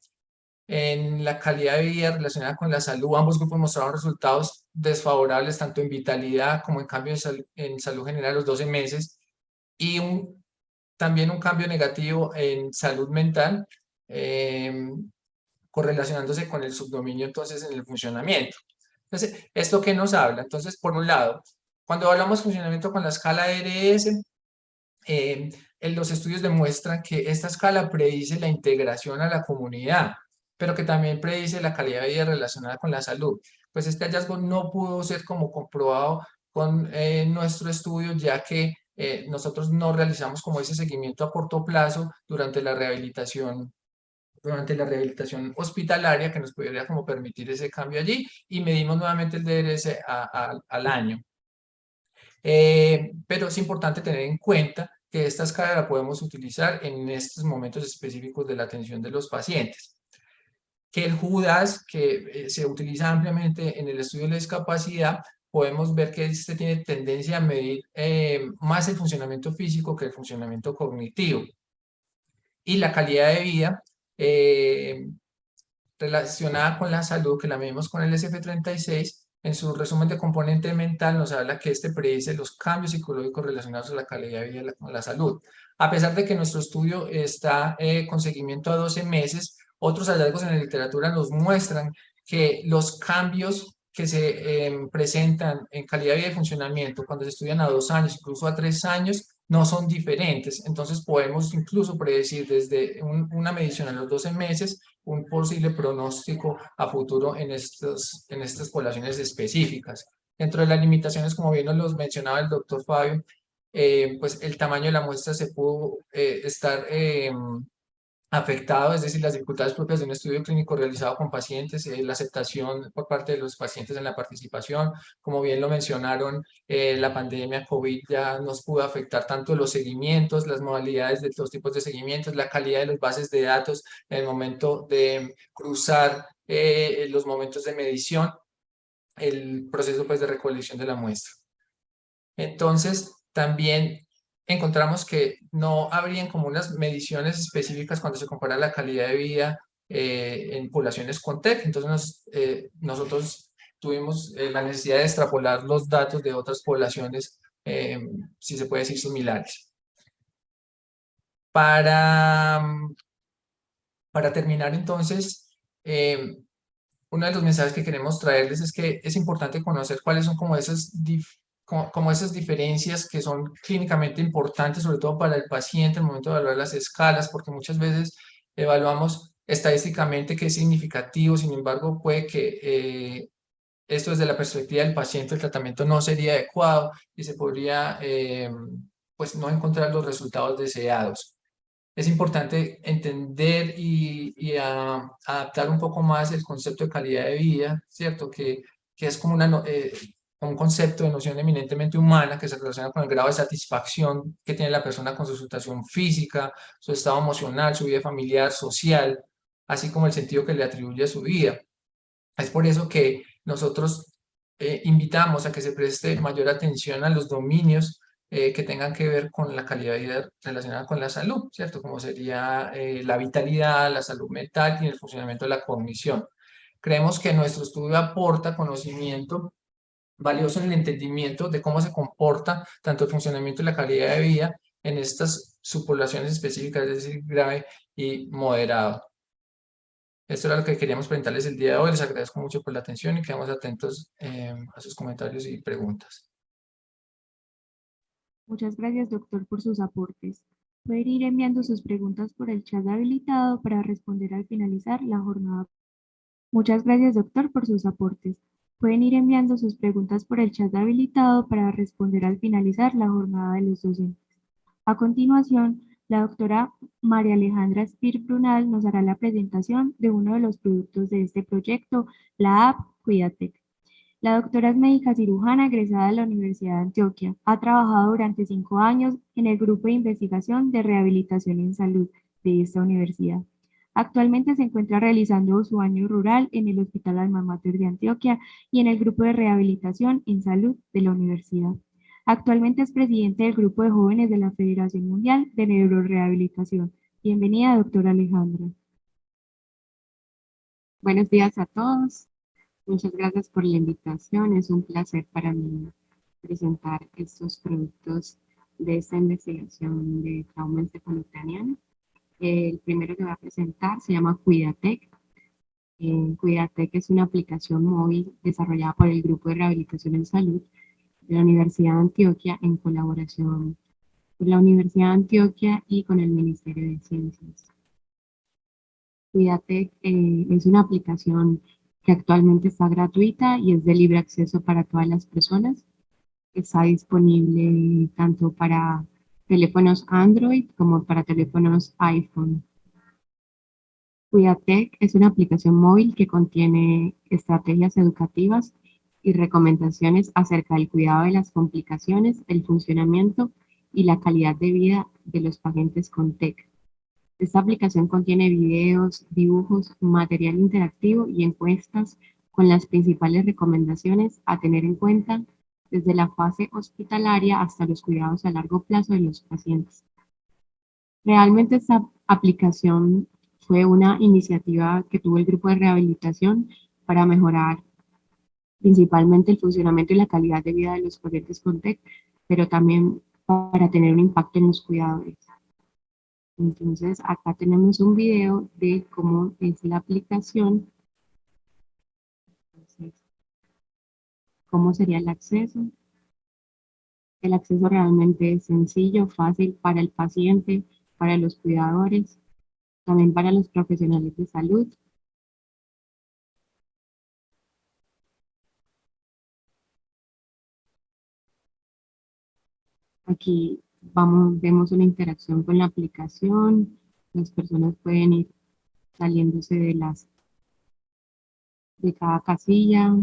En la calidad de vida relacionada con la salud, ambos grupos mostraron resultados desfavorables tanto en vitalidad como en cambio en salud general a los 12 meses y también un cambio negativo en salud mental, correlacionándose con el subdominio entonces en el funcionamiento. Entonces, ¿esto qué nos habla? Entonces, por un lado, cuando hablamos de funcionamiento con la escala ARS, los estudios demuestran que esta escala predice la integración a la comunidad, pero que también predice la calidad de vida relacionada con la salud. Pues este hallazgo no pudo ser como comprobado con nuestro estudio, ya que nosotros no realizamos como ese seguimiento a corto plazo durante la rehabilitación hospitalaria que nos pudiera como permitir ese cambio allí, y medimos nuevamente el DRS al año. Pero es importante tener en cuenta que esta escala la podemos utilizar en estos momentos específicos de la atención de los pacientes. Que el JUDAS, que se utiliza ampliamente en el estudio de la discapacidad, podemos ver que este tiene tendencia a medir más el funcionamiento físico que el funcionamiento cognitivo. Y la calidad de vida relacionada con la salud, que la medimos con el SF36, en su resumen de componente mental nos habla que este predice los cambios psicológicos relacionados a la calidad de vida con la salud. A pesar de que nuestro estudio está con seguimiento a 12 meses, otros hallazgos en la literatura nos muestran que los cambios que se presentan en calidad de vida y funcionamiento cuando se estudian a 2 años, incluso a 3 años, no son diferentes. Entonces podemos incluso predecir desde una medición a los 12 meses un posible pronóstico a futuro en estas poblaciones específicas. Dentro de las limitaciones, como bien nos los mencionaba el doctor Fabio, pues el tamaño de la muestra se pudo estar afectado, es decir, las dificultades propias de un estudio clínico realizado con pacientes, la aceptación por parte de los pacientes en la participación, como bien lo mencionaron, la pandemia COVID ya nos pudo afectar tanto los seguimientos, las modalidades de los tipos de seguimientos, la calidad de las bases de datos en el momento de cruzar los momentos de medición, el proceso pues de recolección de la muestra. Entonces, también encontramos que no habrían como unas mediciones específicas cuando se compara la calidad de vida en poblaciones con TEC. Entonces, nosotros tuvimos la necesidad de extrapolar los datos de otras poblaciones, si se puede decir, similares. Para terminar, entonces, uno de los mensajes que queremos traerles es que es importante conocer cuáles son como esas diferencias que son clínicamente importantes, sobre todo para el paciente, en el momento de evaluar las escalas, porque muchas veces evaluamos estadísticamente qué es significativo, sin embargo, puede que esto desde la perspectiva del paciente, el tratamiento no sería adecuado y se podría pues no encontrar los resultados deseados. Es importante entender y adaptar un poco más el concepto de calidad de vida, ¿cierto? Que es como un concepto de noción eminentemente humana que se relaciona con el grado de satisfacción que tiene la persona con su situación física, su estado emocional, su vida familiar, social, así como el sentido que le atribuye a su vida. Es por eso que nosotros invitamos a que se preste mayor atención a los dominios que tengan que ver con la calidad de vida relacionada con la salud, ¿cierto? Como sería la vitalidad, la salud mental y el funcionamiento de la cognición. Creemos que nuestro estudio aporta conocimiento valioso en el entendimiento de cómo se comporta tanto el funcionamiento y la calidad de vida en estas subpoblaciones específicas, es decir, grave y moderado. Esto era lo que queríamos presentarles el día de hoy. Les agradezco mucho por la atención y quedamos atentos a sus comentarios y preguntas. Muchas gracias, doctor, por sus aportes. Pueden ir enviando sus preguntas por el chat habilitado para responder al finalizar la jornada. Muchas gracias, doctor, por sus aportes. Pueden ir enviando sus preguntas por el chat habilitado para responder al finalizar la jornada de los docentes. A continuación, la doctora María Alejandra Espir Brunal nos hará la presentación de uno de los productos de este proyecto, la app Cuídate. La doctora es médica cirujana egresada de la Universidad de Antioquia. Ha trabajado durante 5 años en el Grupo de Investigación de Rehabilitación en Salud de esta universidad. Actualmente se encuentra realizando su año rural en el Hospital Alma Mater de Antioquia y en el Grupo de Rehabilitación en Salud de la universidad. Actualmente es presidente del Grupo de Jóvenes de la Federación Mundial de Neurorehabilitación. Bienvenida, doctora Alejandra. Buenos días a todos. Muchas gracias por la invitación. Es un placer para mí presentar estos productos de esta investigación de trauma encefalocraniano. El primero que voy a presentar se llama Cuídate. Cuídate es una aplicación móvil desarrollada por el Grupo de Rehabilitación en Salud de la Universidad de Antioquia en colaboración por la Universidad de Antioquia y con el Ministerio de Ciencias. Cuídate es una aplicación que actualmente está gratuita y es de libre acceso para todas las personas. Está disponible tanto para teléfonos Android como para teléfonos iPhone. Cuidatec es una aplicación móvil que contiene estrategias educativas y recomendaciones acerca del cuidado de las complicaciones, el funcionamiento y la calidad de vida de los pacientes con TEC. Esta aplicación contiene videos, dibujos, material interactivo y encuestas con las principales recomendaciones a tener en cuenta desde la fase hospitalaria hasta los cuidados a largo plazo de los pacientes. Realmente esta aplicación fue una iniciativa que tuvo el grupo de rehabilitación para mejorar principalmente el funcionamiento y la calidad de vida de los pacientes con TEC, pero también para tener un impacto en los cuidadores. Entonces, acá tenemos un video de cómo es la aplicación. Entonces, ¿cómo sería el acceso? El acceso realmente es sencillo, fácil para el paciente, para los cuidadores, también para los profesionales de salud. Aquí vemos una interacción con la aplicación. Las personas pueden ir saliéndose de cada casilla.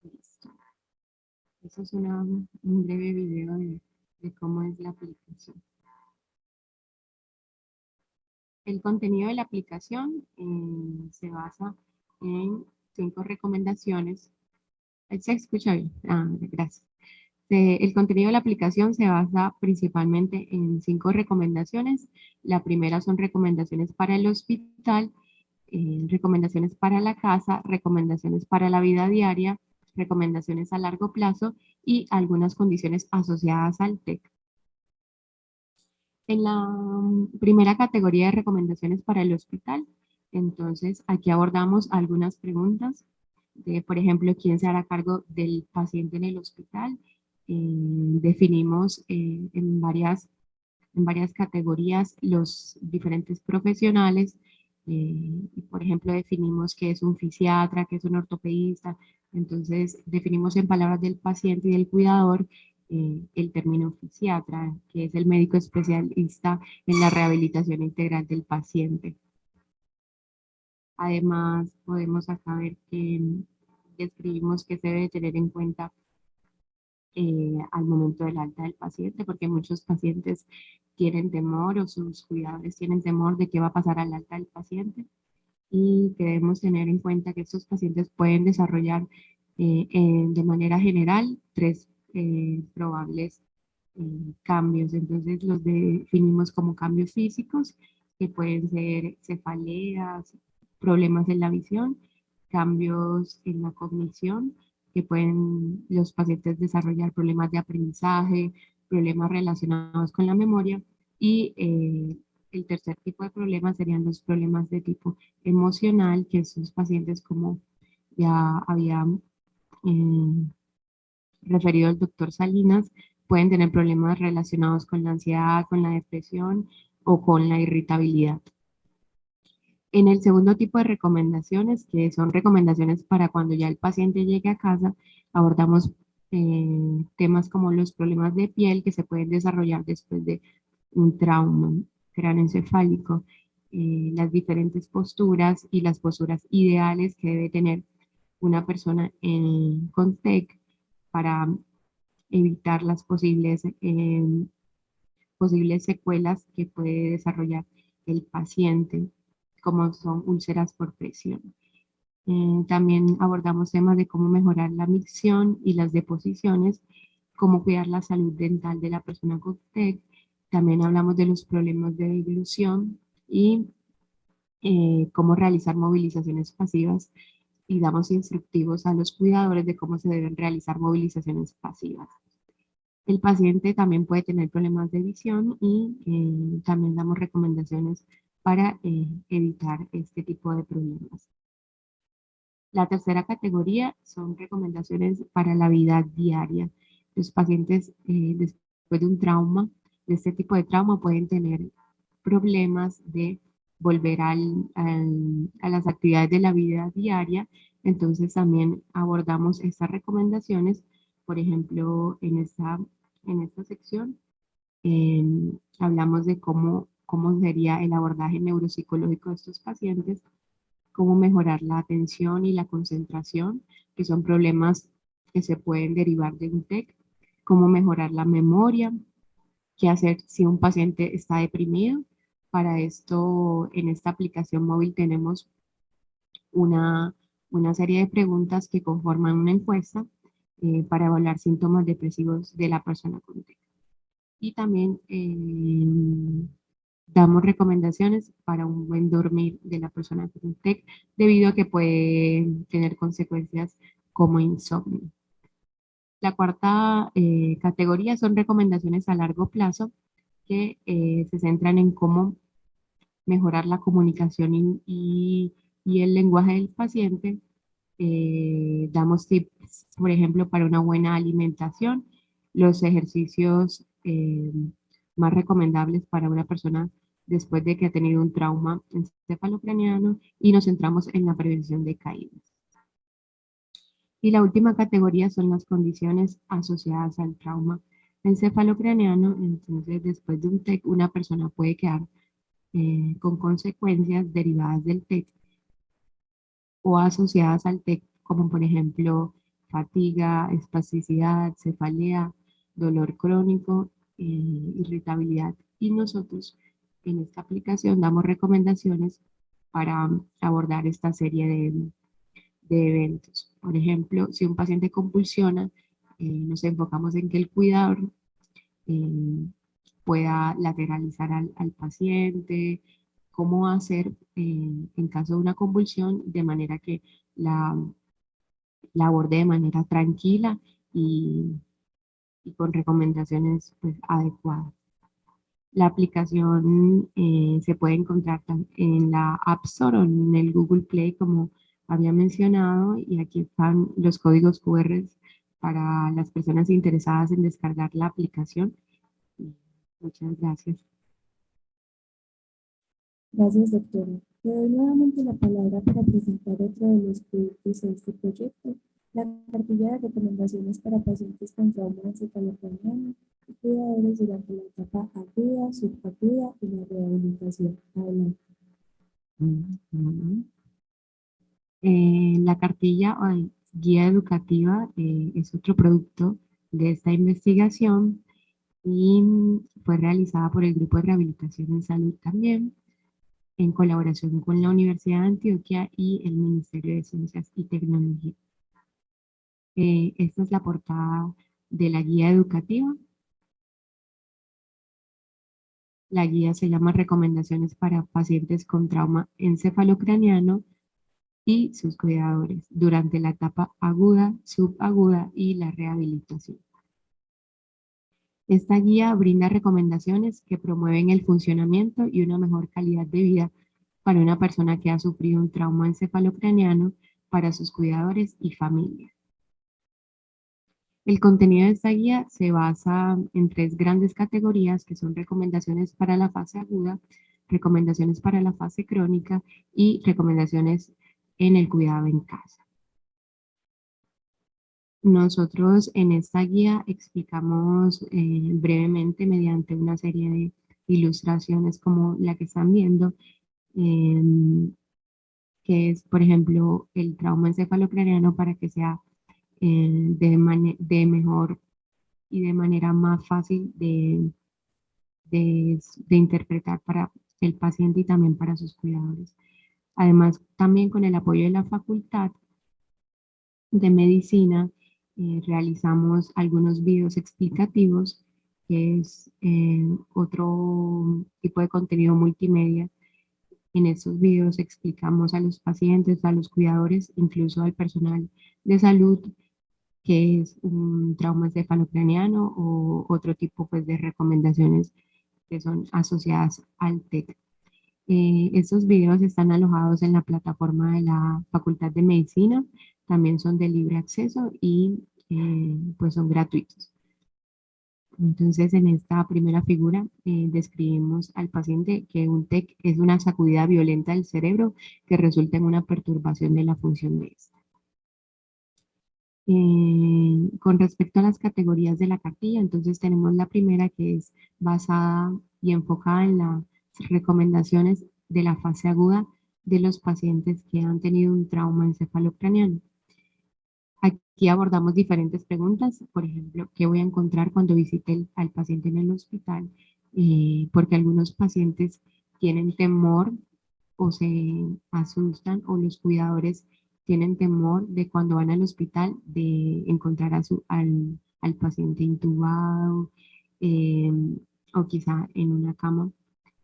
Listo. Eso es un breve video de cómo es la aplicación. El contenido de la aplicación se basa en 5 recomendaciones. ¿Se escucha bien? Gracias. El contenido de la aplicación se basa principalmente en 5 recomendaciones. La primera son recomendaciones para el hospital, recomendaciones para la casa, recomendaciones para la vida diaria, recomendaciones a largo plazo y algunas condiciones asociadas al TEC. En la primera categoría de recomendaciones para el hospital, entonces aquí abordamos algunas preguntas de, por ejemplo, quién se hará cargo del paciente en el hospital. Definimos en varias categorías los diferentes profesionales. Por ejemplo, definimos qué es un fisiatra, qué es un ortopedista. Entonces, definimos en palabras del paciente y del cuidador el término fisiatra, que es el médico especialista en la rehabilitación integral del paciente. Además, podemos acá ver que describimos que se debe tener en cuenta al momento del alta del paciente, porque muchos pacientes tienen temor o sus cuidadores tienen temor de qué va a pasar al alta del paciente y que debemos tener en cuenta que estos pacientes pueden desarrollar de manera general 3 probables cambios. Entonces los definimos como cambios físicos, que pueden ser cefaleas, problemas en la visión, cambios en la cognición, que pueden los pacientes desarrollar problemas de aprendizaje, problemas relacionados con la memoria y el tercer tipo de problemas serían los problemas de tipo emocional, que esos pacientes, como ya había referido el doctor Salinas, pueden tener problemas relacionados con la ansiedad, con la depresión o con la irritabilidad. En el segundo tipo de recomendaciones, que son recomendaciones para cuando ya el paciente llegue a casa, abordamos temas como los problemas de piel que se pueden desarrollar después de un trauma craneoencefálico, las diferentes posturas y las posturas ideales que debe tener una persona con TEC para evitar las posibles secuelas que puede desarrollar el paciente, como son úlceras por presión. También abordamos temas de cómo mejorar la micción y las deposiciones, cómo cuidar la salud dental de la persona con TEC. También hablamos de los problemas de deglución y cómo realizar movilizaciones pasivas y damos instructivos a los cuidadores de cómo se deben realizar movilizaciones pasivas. El paciente también puede tener problemas de visión y también damos recomendaciones para evitar este tipo de problemas. La tercera categoría son recomendaciones para la vida diaria. Los pacientes después de un trauma, de este tipo de trauma, pueden tener problemas de volver a las actividades de la vida diaria. Entonces también abordamos estas recomendaciones. Por ejemplo, en esta sección hablamos de cómo sería el abordaje neuropsicológico de estos pacientes, cómo mejorar la atención y la concentración, que son problemas que se pueden derivar de un TEC, cómo mejorar la memoria, qué hacer si un paciente está deprimido. Para esto, en esta aplicación móvil tenemos una serie de preguntas que conforman una encuesta para evaluar síntomas depresivos de la persona con TEC. Y también damos recomendaciones para un buen dormir de la persona con TEC, debido a que puede tener consecuencias como insomnio. La cuarta categoría son recomendaciones a largo plazo que se centran en cómo mejorar la comunicación y el lenguaje del paciente. Damos tips, por ejemplo, para una buena alimentación, los ejercicios más recomendables para una persona después de que ha tenido un trauma encefalocraniano, y nos centramos en la prevención de caídas. Y la última categoría son las condiciones asociadas al trauma encefalocraniano. Entonces, después de un TEC, una persona puede quedar con consecuencias derivadas del TEC o asociadas al TEC, como por ejemplo fatiga, espasticidad, cefalea, dolor crónico, irritabilidad. Y nosotros en esta aplicación damos recomendaciones para abordar esta serie de eventos. Por ejemplo, si un paciente convulsiona, nos enfocamos en que el cuidador pueda lateralizar al paciente, cómo hacer en caso de una convulsión, de manera que la aborde de manera tranquila y con recomendaciones pues, adecuadas. La aplicación se puede encontrar en la App Store o en el Google Play, como había mencionado, y aquí están los códigos QR para las personas interesadas en descargar la aplicación. Muchas gracias. Gracias, doctora. Le doy nuevamente la palabra para presentar otro de los productos de este proyecto, la cartilla de recomendaciones para pacientes con trauma encefalocraniano y cuidadores durante la etapa aguda, subaguda y la rehabilitación. Adelante. La cartilla o guía educativa es otro producto de esta investigación y fue realizada por el Grupo de Rehabilitación en Salud también, en colaboración con la Universidad de Antioquia y el Ministerio de Ciencias y Tecnología. Esta es la portada de la guía educativa. La guía se llama Recomendaciones para pacientes con trauma encefalocraniano y sus cuidadores durante la etapa aguda, subaguda y la rehabilitación. Esta guía brinda recomendaciones que promueven el funcionamiento y una mejor calidad de vida para una persona que ha sufrido un trauma encefalocraniano, para sus cuidadores y familia. El contenido de esta guía se basa en 3 grandes categorías, que son recomendaciones para la fase aguda, recomendaciones para la fase crónica y recomendaciones en el cuidado en casa. Nosotros en esta guía explicamos brevemente, mediante una serie de ilustraciones como la que están viendo, que es, por ejemplo, el trauma encefalocraniano, para que sea de mejor y de manera más fácil de interpretar para el paciente y también para sus cuidadores. Además, también con el apoyo de la Facultad de Medicina, realizamos algunos videos explicativos, que es otro tipo de contenido multimedia En estos videos explicamos a los pacientes, a los cuidadores, incluso al personal de salud, qué es un trauma encefalocraniano o otro tipo pues, de recomendaciones que son asociadas al TEC. Estos videos están alojados en la plataforma de la Facultad de Medicina, también son de libre acceso y pues son gratuitos. Entonces, en esta primera figura describimos al paciente que un TEC es una sacudida violenta del cerebro que resulta en una perturbación de la función de esta. Con respecto a las categorías de la cartilla, entonces tenemos la primera que es basada y enfocada en las recomendaciones de la fase aguda de los pacientes que han tenido un trauma encefalocraniano. Aquí abordamos diferentes preguntas, por ejemplo, ¿qué voy a encontrar cuando visite al paciente en el hospital? Porque algunos pacientes tienen temor o se asustan o los cuidadores tienen temor de cuando van al hospital de encontrar al paciente intubado eh, o quizá en una cama.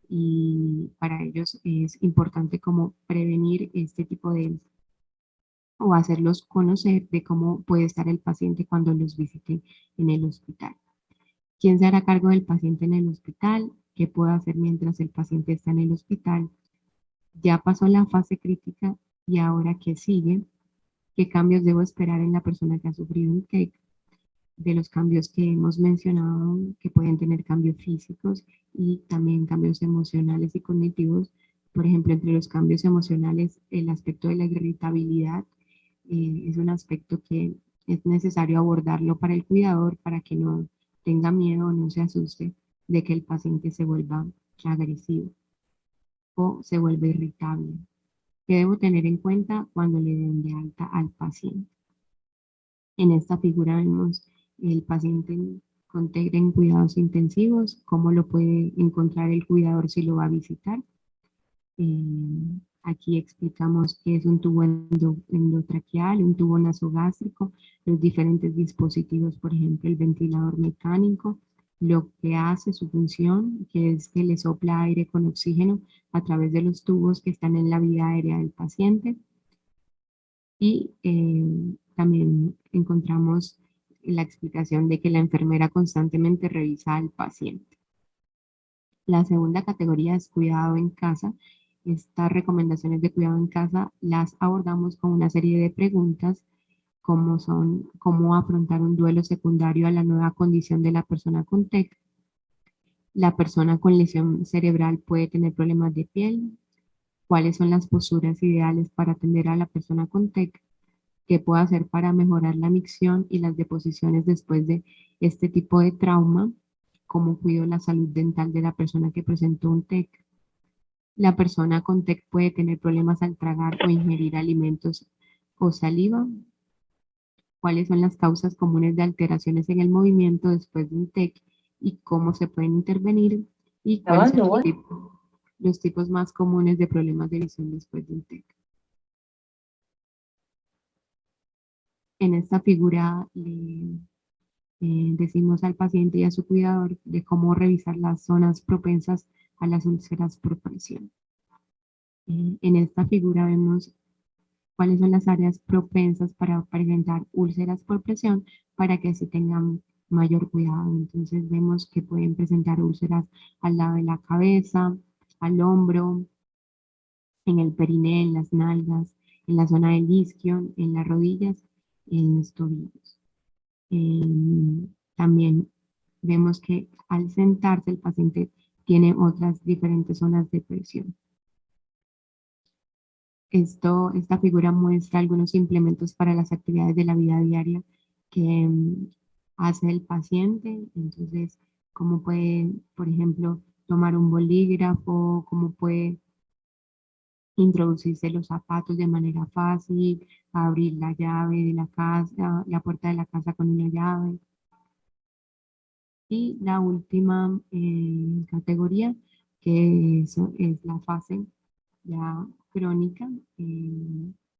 Y para ellos es importante como prevenir este tipo de o hacerlos conocer de cómo puede estar el paciente cuando los visite en el hospital. ¿Quién se hará cargo del paciente en el hospital? ¿Qué puedo hacer mientras el paciente está en el hospital? Ya pasó la fase crítica y ahora ¿qué sigue? ¿Qué cambios debo esperar en la persona que ha sufrido un TEC? De los cambios que hemos mencionado, que pueden tener cambios físicos y también cambios emocionales y cognitivos. Por ejemplo, entre los cambios emocionales, el aspecto de la irritabilidad es un aspecto que es necesario abordarlo para el cuidador para que no tenga miedo o no se asuste de que el paciente se vuelva agresivo o se vuelva irritable. ¿Qué debo tener en cuenta cuando le den de alta al paciente? En esta figura vemos el paciente con TEC en cuidados intensivos, cómo lo puede encontrar el cuidador si lo va a visitar. Aquí explicamos qué es un tubo endotraqueal, un tubo nasogástrico, los diferentes dispositivos, por ejemplo, el ventilador mecánico, lo que hace su función, que es que le sopla aire con oxígeno a través de los tubos que están en la vía aérea del paciente. Y también encontramos la explicación de que la enfermera constantemente revisa al paciente. La segunda categoría es cuidado en casa. Estas recomendaciones de cuidado en casa las abordamos con una serie de preguntas como son cómo afrontar un duelo secundario a la nueva condición de la persona con TEC. La persona con lesión cerebral puede tener problemas de piel. ¿Cuáles son las posturas ideales para atender a la persona con TEC? ¿Qué puedo hacer para mejorar la micción y las deposiciones después de este tipo de trauma? ¿Cómo cuido la salud dental de la persona que presentó un TEC? La persona con TEC puede tener problemas al tragar o ingerir alimentos o saliva. ¿Cuáles son las causas comunes de alteraciones en el movimiento después de un TEC y cómo se pueden intervenir? ¿Y cuáles son los tipos más comunes de problemas de visión después de un TEC? En esta figura decimos al paciente y a su cuidador de cómo revisar las zonas propensas a las úlceras por presión. En esta figura vemos cuáles son las áreas propensas para presentar úlceras por presión para que así tengan mayor cuidado. Entonces vemos que pueden presentar úlceras al lado de la cabeza, al hombro, en el periné, en las nalgas, en la zona del isquio, en las rodillas, en los tobillos. También vemos que al sentarse el paciente tiene otras diferentes zonas de presión. Esta figura muestra algunos implementos para las actividades de la vida diaria que hace el paciente. Entonces, cómo puede, por ejemplo, tomar un bolígrafo, cómo puede introducirse los zapatos de manera fácil, abrir la llave de la casa, la puerta de la casa con una llave. Y la última categoría, que es la fase ya crónica.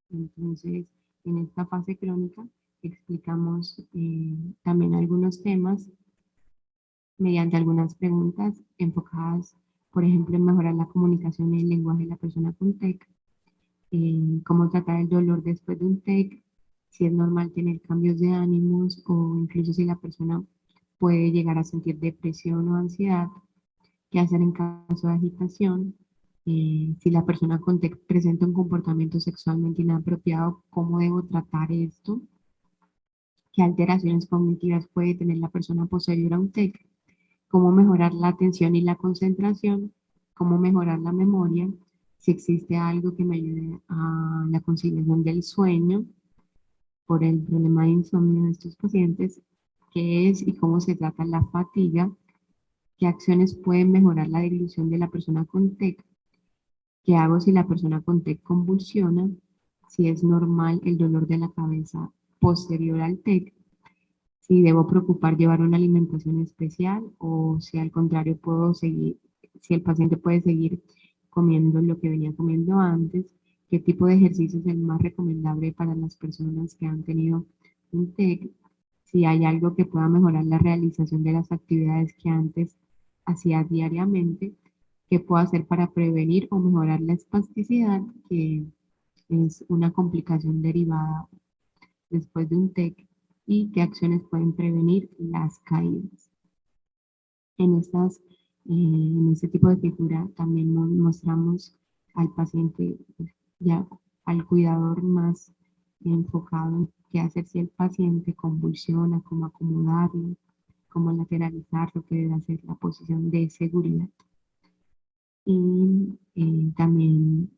Entonces, en esta fase crónica explicamos también algunos temas mediante algunas preguntas enfocadas, por ejemplo, en mejorar la comunicación y el lenguaje de la persona con TEC, cómo tratar el dolor después de un TEC, si es normal tener cambios de ánimos o incluso si la persona puede llegar a sentir depresión o ansiedad, qué hacer en caso de agitación, si la persona con TEC presenta un comportamiento sexualmente inapropiado, cómo debo tratar esto, qué alteraciones cognitivas puede tener la persona posterior a un TEC, cómo mejorar la atención y la concentración, cómo mejorar la memoria, si existe algo que me ayude a la conciliación del sueño por el problema de insomnio de estos pacientes, qué es y cómo se trata la fatiga, qué acciones pueden mejorar la dilución de la persona con TEC, qué hago si la persona con TEC convulsiona, si es normal el dolor de la cabeza posterior al TEC, si debo preocupar llevar una alimentación especial o si al contrario puedo seguir, si el paciente puede seguir comiendo lo que venía comiendo antes, qué tipo de ejercicio es el más recomendable para las personas que han tenido un TEC, si hay algo que pueda mejorar la realización de las actividades que antes hacía diariamente, qué puedo hacer para prevenir o mejorar la espasticidad, que es una complicación derivada después de un TEC, y qué acciones pueden prevenir las caídas. En en este tipo de figura también mostramos al paciente, ya al cuidador más enfocado en qué hacer si el paciente convulsiona, cómo acomodarlo, cómo lateralizar, lo que debe hacer la posición de seguridad. Y también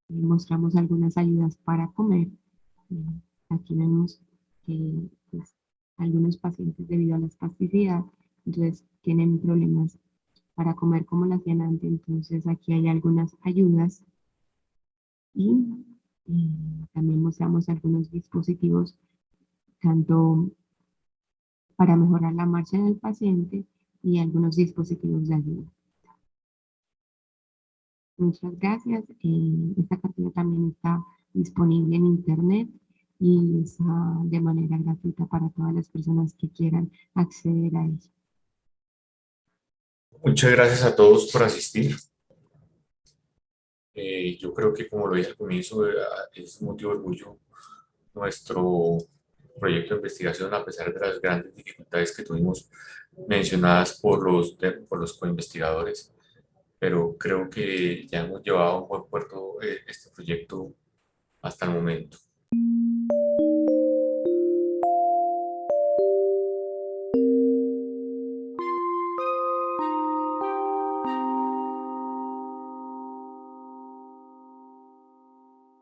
mostramos algunas ayudas para comer. Aquí vemos que pues, algunos pacientes debido a la espasticidad, entonces tienen problemas para comer como lo hacían antes, entonces aquí hay algunas ayudas y también mostramos algunos dispositivos tanto para mejorar la marcha del paciente y algunos dispositivos de ayuda. Muchas gracias. Esta cartilla también está disponible en internet y está de manera gratuita para todas las personas que quieran acceder a ella. Muchas gracias a todos por asistir. Yo creo que, como lo dije al comienzo, es motivo de orgullo nuestro proyecto de investigación, a pesar de las grandes dificultades que tuvimos mencionadas por los coinvestigadores. Pero creo que ya hemos llevado a un buen puerto este proyecto hasta el momento.